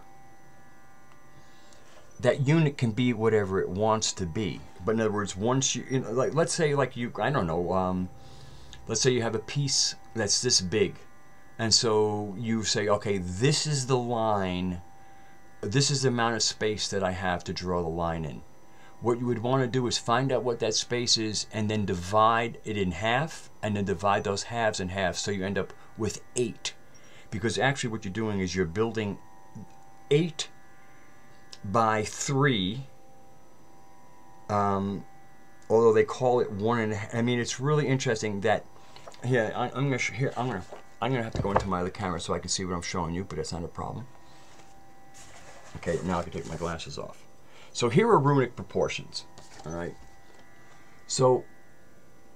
Speaker 2: That unit can be whatever it wants to be. But in other words, once you, like, let's say, like you, I don't know, let's say you have a piece that's this big, and so you say, okay, this is the line, this is the amount of space that I have to draw the line in. What you would want to do is find out what that space is, and then divide it in half, and then divide those halves in half, so you end up with 8. Because actually what you're doing is you're building 8 by 3, although they call it 1.5. I mean, it's really interesting that here I'm gonna have to go into my other camera so I can see what I'm showing you, but that's not a problem. Okay, now I can take my glasses off. So here are runic proportions. All right. So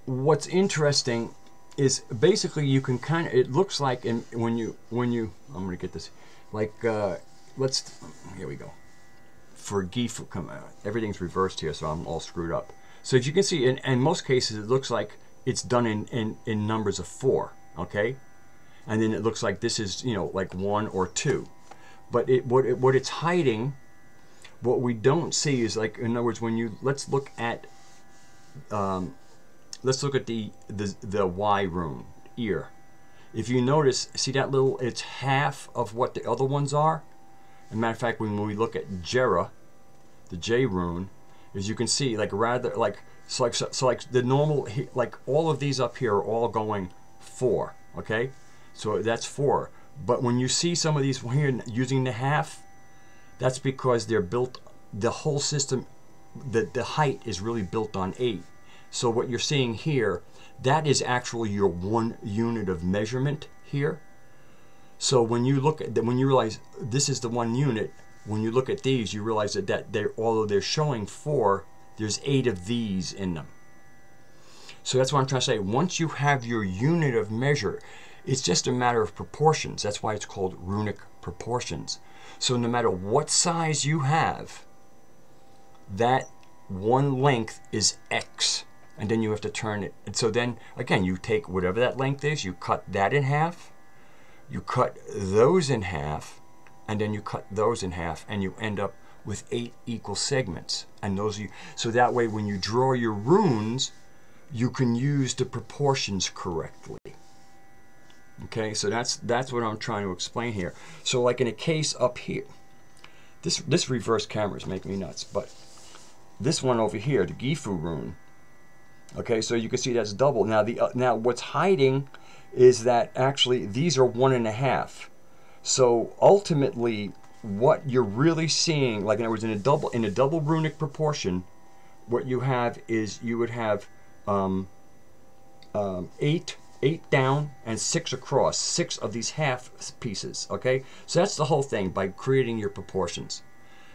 Speaker 2: what's interesting is basically you can kind of, it looks like when you I'm gonna get this, like here we go. For Gifu, everything's reversed here, so I'm all screwed up. So as you can see, in most cases, it looks like it's done in numbers of 4, okay? And then it looks like this is, like 1 or 2. But what it's hiding, what we don't see is, like, in other words, when you, let's look at the Y rune, ear. If you notice, see that little, it's half of what the other ones are. As a matter of fact, when we look at Jera, the J rune, as you can see, like rather like so like the normal, like all of these up here are all going 4. Okay, so that's 4. But when you see some of these here using the half, that's because they're built. The whole system, the height is really built on 8. So what you're seeing here, that is actually your 1 unit of measurement here. So when you look at when you realize this is the 1 unit, when you look at these, you realize that although they're showing 4, there's 8 of these in them. So that's what I'm trying to say. Once you have your unit of measure, it's just a matter of proportions. That's why it's called runic proportions. So no matter what size you have, that one length is X, and then you have to turn it. And so then again, you take whatever that length is, you cut that in half. You cut those in half, and then you cut those in half, and you end up with 8 equal segments. And those so that way when you draw your runes, you can use the proportions correctly. Okay, so that's what I'm trying to explain here. So like in a case up here, this reverse cameras make me nuts, but this one over here, the Gifu rune. Okay, so you can see that's double. Now now what's hiding is that actually these are 1.5. So ultimately, what you're really seeing, like in other words, in a double runic proportion, what you have is you would have 8 down and 6 across, 6 of these half pieces. Okay, so that's the whole thing by creating your proportions.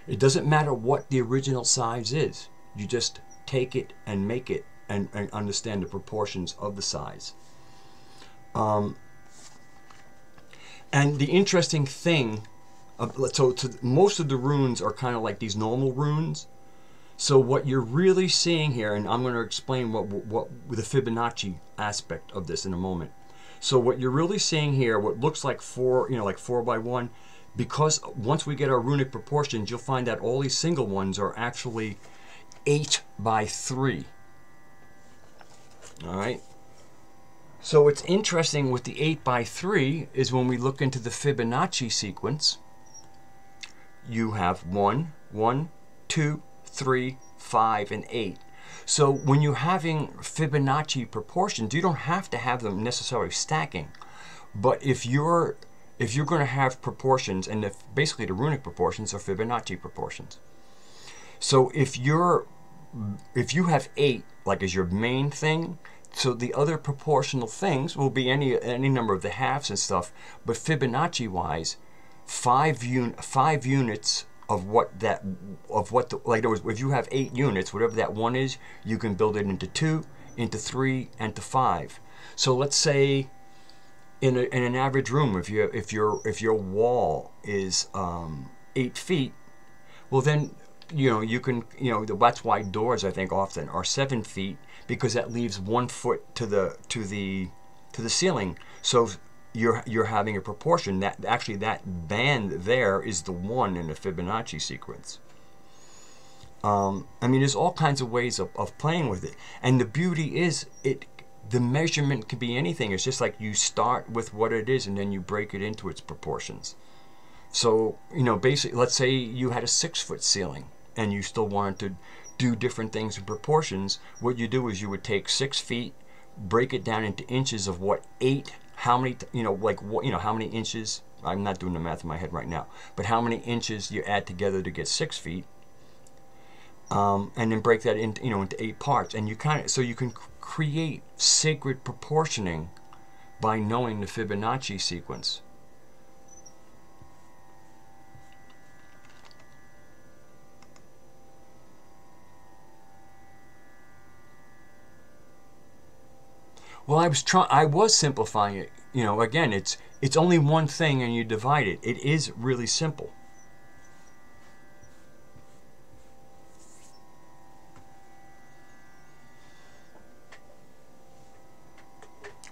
Speaker 2: It doesn't matter what the original size is. You just take it and make it and understand the proportions of the size. And the interesting thing, most of the runes are kind of like these normal runes. So what you're really seeing here, and I'm going to explain what the Fibonacci aspect of this in a moment. So what you're really seeing here, what looks like 4, like 4 by 1, because once we get our runic proportions, you'll find that all these single ones are actually 8 by 3. All right. So what's interesting with the 8 by 3 is when we look into the Fibonacci sequence, you have 1, 1, 2, 3, 5, and 8. So when you're having Fibonacci proportions, you don't have to have them necessarily stacking. But if you're going to have proportions, and basically the runic proportions are Fibonacci proportions. So if you have 8 like as your main thing, so the other proportional things will be any number of the halves and stuff. But Fibonacci wise, 5 units of what the, like in other words, if you have 8 units, whatever that one is, you can build it into 2, into 3, and to 5. So let's say in an average room, if your wall is 8 feet, well then you can that's why doors I think often are 7 feet, because that leaves 1 foot to the ceiling. So you're having a proportion that actually that band there is the 1 in the Fibonacci sequence. I mean, there's all kinds of ways of playing with it, and the beauty is the measurement can be anything. It's just like you start with what it is and then you break it into its proportions. So basically, let's say you had a 6-foot ceiling and you still wanted to do different things in proportions. What you do is you would take 6 feet, break it down into inches of what 8, how many, how many inches, I'm not doing the math in my head right now, but how many inches you add together to get 6 feet, and then break that into 8 parts, and you can create sacred proportioning by knowing the Fibonacci sequence. Well, I was simplifying it. Again, it's only one thing and you divide it. It is really simple.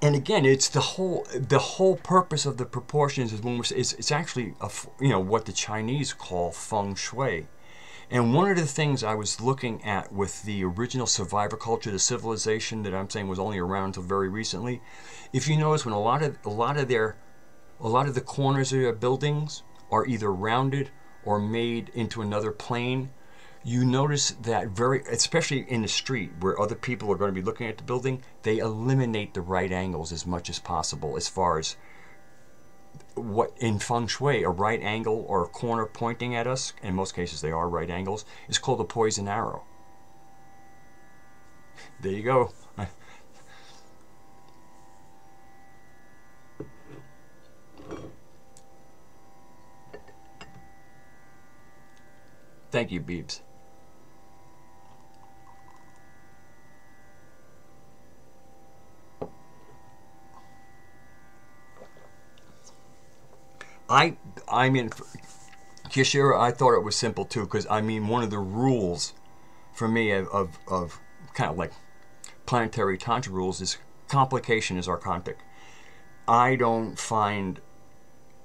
Speaker 2: And again, it's the whole purpose of the proportions is it's actually what the Chinese call feng shui. And one of the things I was looking at with the original survivor culture, the civilization that I'm saying was only around until very recently, if you notice, when a lot of the corners of their buildings are either rounded or made into another plane, you notice that especially in the street where other people are going to be looking at the building, they eliminate the right angles as much as possible. As far as what in feng shui, a right angle or a corner pointing at us, in most cases they are right angles, is called a poison arrow. There you go. Thank you, Beebs. I mean, Kishira, I thought it was simple too, because I mean, one of the rules for me of kind of like planetary tantra rules is complication is archontic. I don't find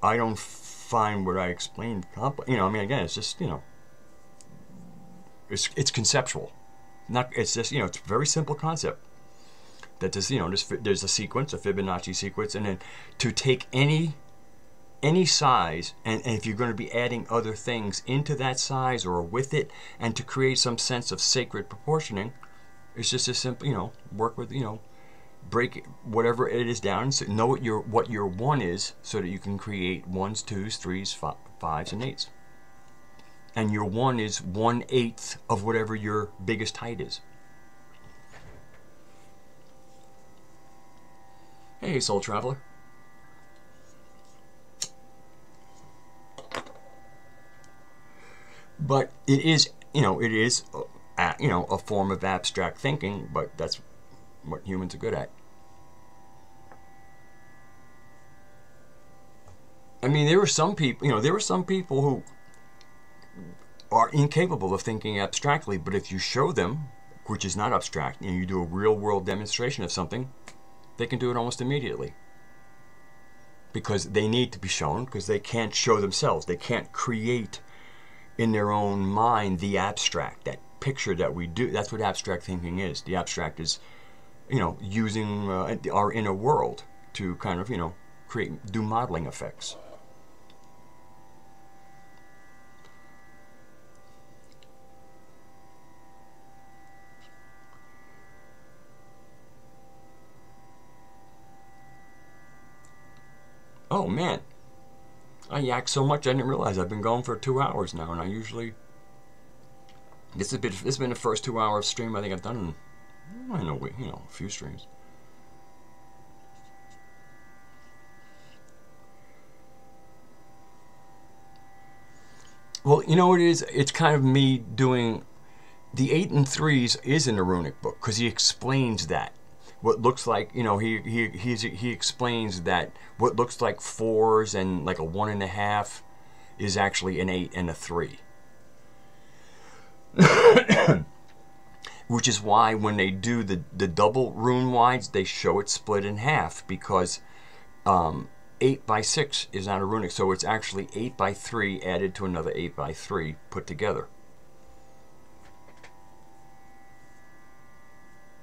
Speaker 2: what I explained I mean, again, it's just it's conceptual. It's just it's a very simple concept. That there's a sequence, a Fibonacci sequence, and then to take any size, and if you're going to be adding other things into that size or with it, and to create some sense of sacred proportioning, it's just a simple, work with, break whatever it is down, so know what your 1 is, so that you can create 1s, 2s, 3s, 5s, and 8s. And your 1 is 1/8 of whatever your biggest height is. Hey, Soul Traveler. But it is, a form of abstract thinking, but that's what humans are good at. I mean, there are some people, who are incapable of thinking abstractly, but if you show them, which is not abstract, and you do a real-world demonstration of something, they can do it almost immediately. because they need to be shown, because they can't show themselves. They can't create in their own mind the abstract, that picture that we do. That's what abstract thinking is. The abstract is, you know, using our inner world to kind of, you know, do modeling effects. Oh man, I yak so much I didn't realize I've been going for 2 hours now, and I usually this has been the first 2 hour stream I think I've done in a week, you know, a few streams. Well, you know what it is? It's kind of me doing the 8 and 3s is in the runic book because he explains that. What looks like, you know, he explains that what looks like 4s and like a 1.5 is actually an 8 and a 3. Which is why when they do the double rune wides, they show it split in half, because 8 by 6 is not a runic, so it's actually 8 by 3 added to another 8 by 3 put together.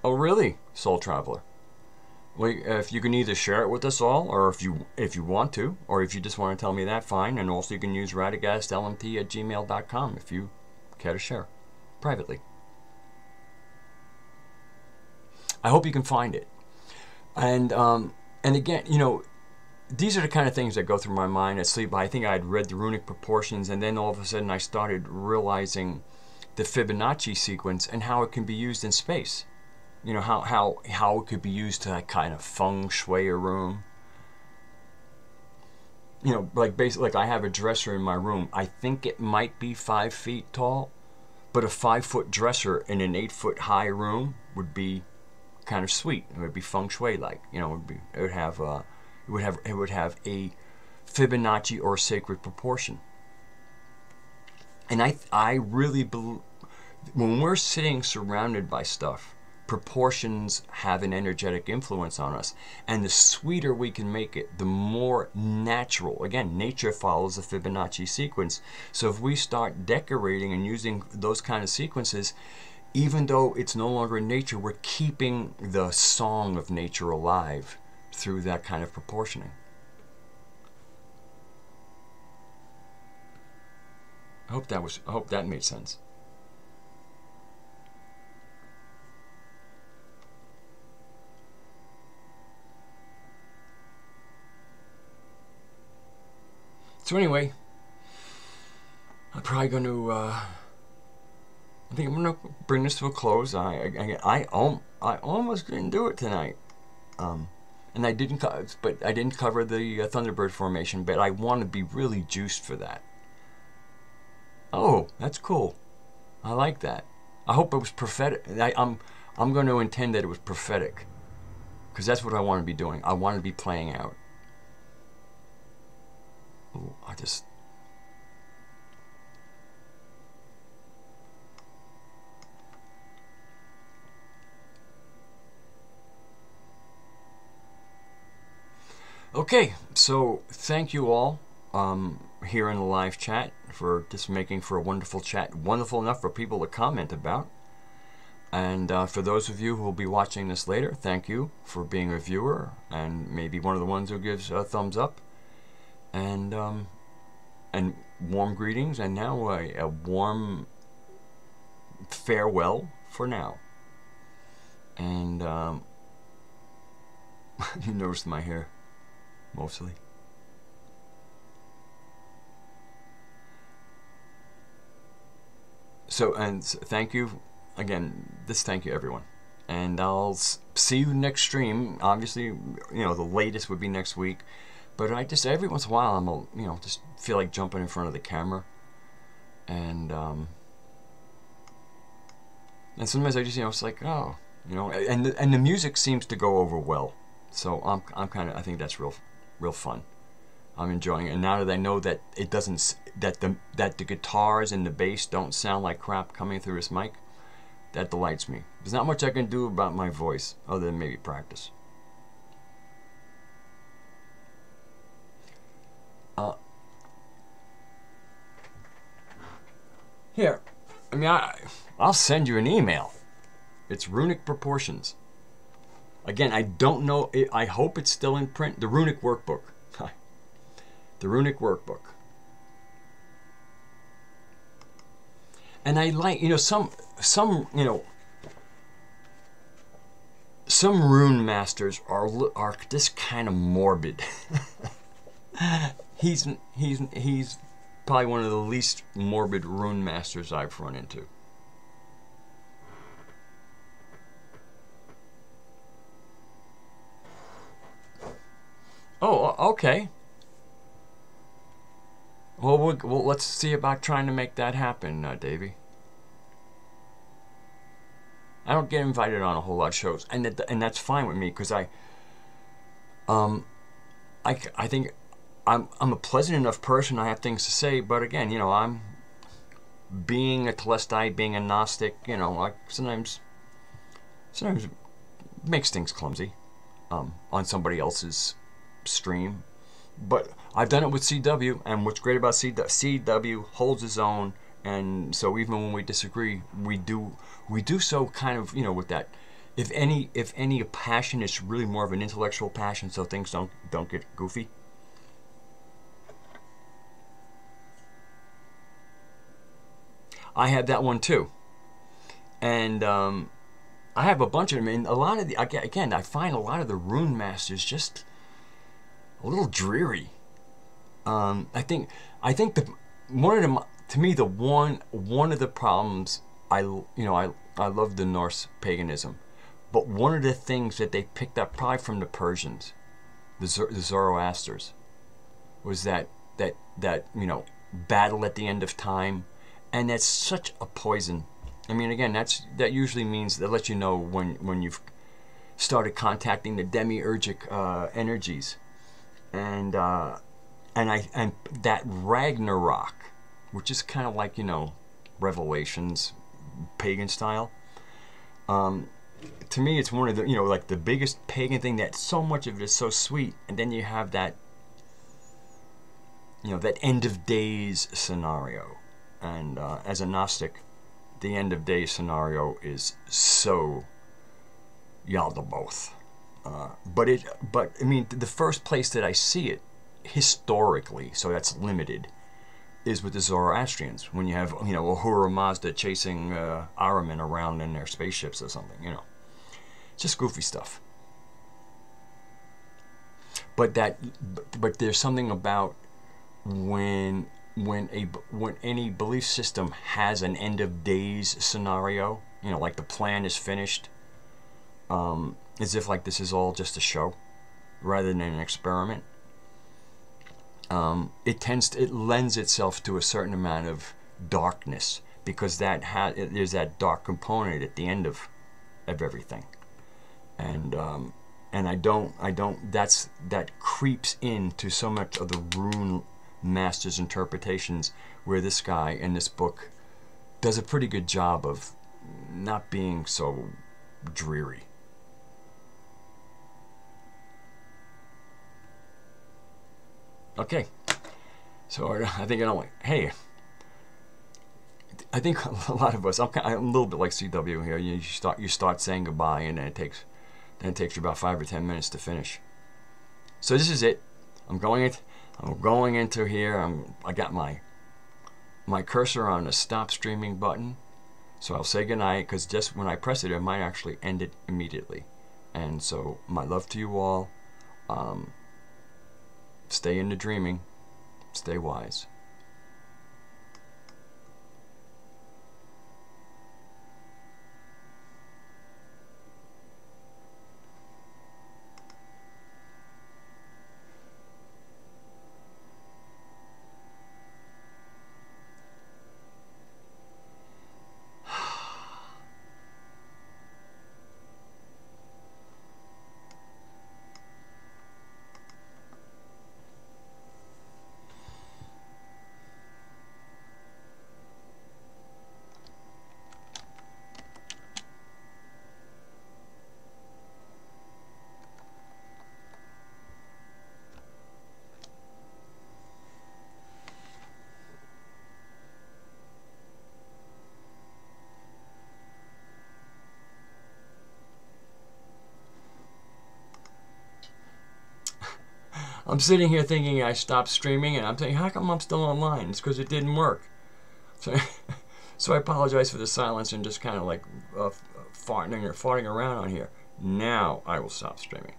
Speaker 2: Oh really, Soul Traveler? Well, if you can either share it with us all, or if you want to, or if you just want to tell me that, fine. And also you can use radagast@gmail.com if you care to share privately. I hope you can find it. And again, you know, these are the kind of things that go through my mind at sleep. I think I had read the runic proportions, and then all of a sudden I started realizing the Fibonacci sequence and how it can be used in space. You know, how it could be used to like kind of feng shui a room. You know, like basically, like I have a dresser in my room. I think it might be 5 feet tall, but a 5-foot dresser in an 8-foot high room would be kind of sweet. It would be feng shui like. You know, it would have a Fibonacci or sacred proportion. And I really believe when we're sitting surrounded by stuff, proportions have an energetic influence on us, and the sweeter we can make it, the more natural. Again, nature follows the Fibonacci sequence. So if we start decorating and using those kind of sequences, even though it's no longer in nature, we're keeping the song of nature alive through that kind of proportioning. I hope that made sense. So anyway, I'm probably going to, I think I'm going to bring this to a close. I almost didn't do it tonight. And I didn't cover the Thunderbird formation, but I want to be really juiced for that. Oh, that's cool. I like that. I hope it was prophetic. I'm going to intend that it was prophetic, because that's what I want to be doing. I want to be playing out. Ooh, okay, so thank you all here in the live chat for just making for a wonderful chat, wonderful enough for people to comment about. And for those of you who will be watching this later, thank you for being a viewer and maybe one of the ones who gives a thumbs up. And warm greetings, and now a warm farewell for now. And you noticed my hair, mostly. So, and thank you again. Thank you, everyone. And I'll see you next stream. Obviously, you know, the latest would be next week. But I just, every once in a while, I'm, you know, just feel like jumping in front of the camera. And sometimes I just, you know, it's like, oh, you know, and the music seems to go over well. So I'm kind of, I think that's real fun. I'm enjoying it. And now that I know that it doesn't, that the guitars and the bass don't sound like crap coming through this mic, that delights me. There's not much I can do about my voice other than maybe practice. Here, I mean, I'll send you an email. It's Runic Proportions. Again, I don't know. I hope it's still in print. The Runic Workbook. The Runic Workbook. And I like, some some rune masters are just kind of morbid. he's probably one of the least morbid rune masters I've run into. Oh, okay. Well, let's see about trying to make that happen, Davey. I don't get invited on a whole lot of shows, and that's fine with me, because I think I'm a pleasant enough person. I have things to say, but again, I'm being a Telestai, being a Gnostic. Like sometimes it makes things clumsy on somebody else's stream. But I've done it with CW, and what's great about CW holds his own, and so even when we disagree, we do so kind of, with that. If any passion is really more of an intellectual passion, so things don't get goofy. I have that one too, and I have a bunch of them. And a lot of I find a lot of the rune masters just a little dreary. I think one of the problems, I love the Norse paganism, but one of the things that they picked up probably from the Persians, the Zoroasters, was that battle at the end of time, and that's such a poison. I mean, again, that usually means that lets you know when you've started contacting the demiurgic energies. And that Ragnarok, which is kind of like, Revelations, pagan style. To me, it's one of the, like the biggest pagan thing, that so much of it is so sweet. And then you have that, that end of days scenario. And as a Gnostic, the end of days scenario is so Yaldabaoth. But I mean, the first place that I see it historically, so that's limited, is with the Zoroastrians, when you have Ahura Mazda chasing Ahriman around in their spaceships or something, just goofy stuff. But there's something about when any belief system has an end of days scenario, like the plan is finished, as if like this is all just a show rather than an experiment. It lends itself to a certain amount of darkness, because there's that dark component at the end of everything, and I don't that creeps into so much of the rune masters' interpretations, where this guy in this book does a pretty good job of not being so dreary. Okay, so I think I think a lot of us, I'm a little bit like CW here. You start saying goodbye, and then it takes you about 5 or 10 minutes to finish. So this is it. I'm going into here. I got my cursor on the stop streaming button, so I'll say goodnight, because just when I press it, it might actually end it immediately. And so my love to you all. Stay into dreaming. Stay wise.
Speaker 1: I'm sitting here thinking I stopped streaming, and I'm thinking, how come I'm still online? It's because it didn't work. So, so I apologize for the silence and just kind of like farting around on here. Now I will stop streaming.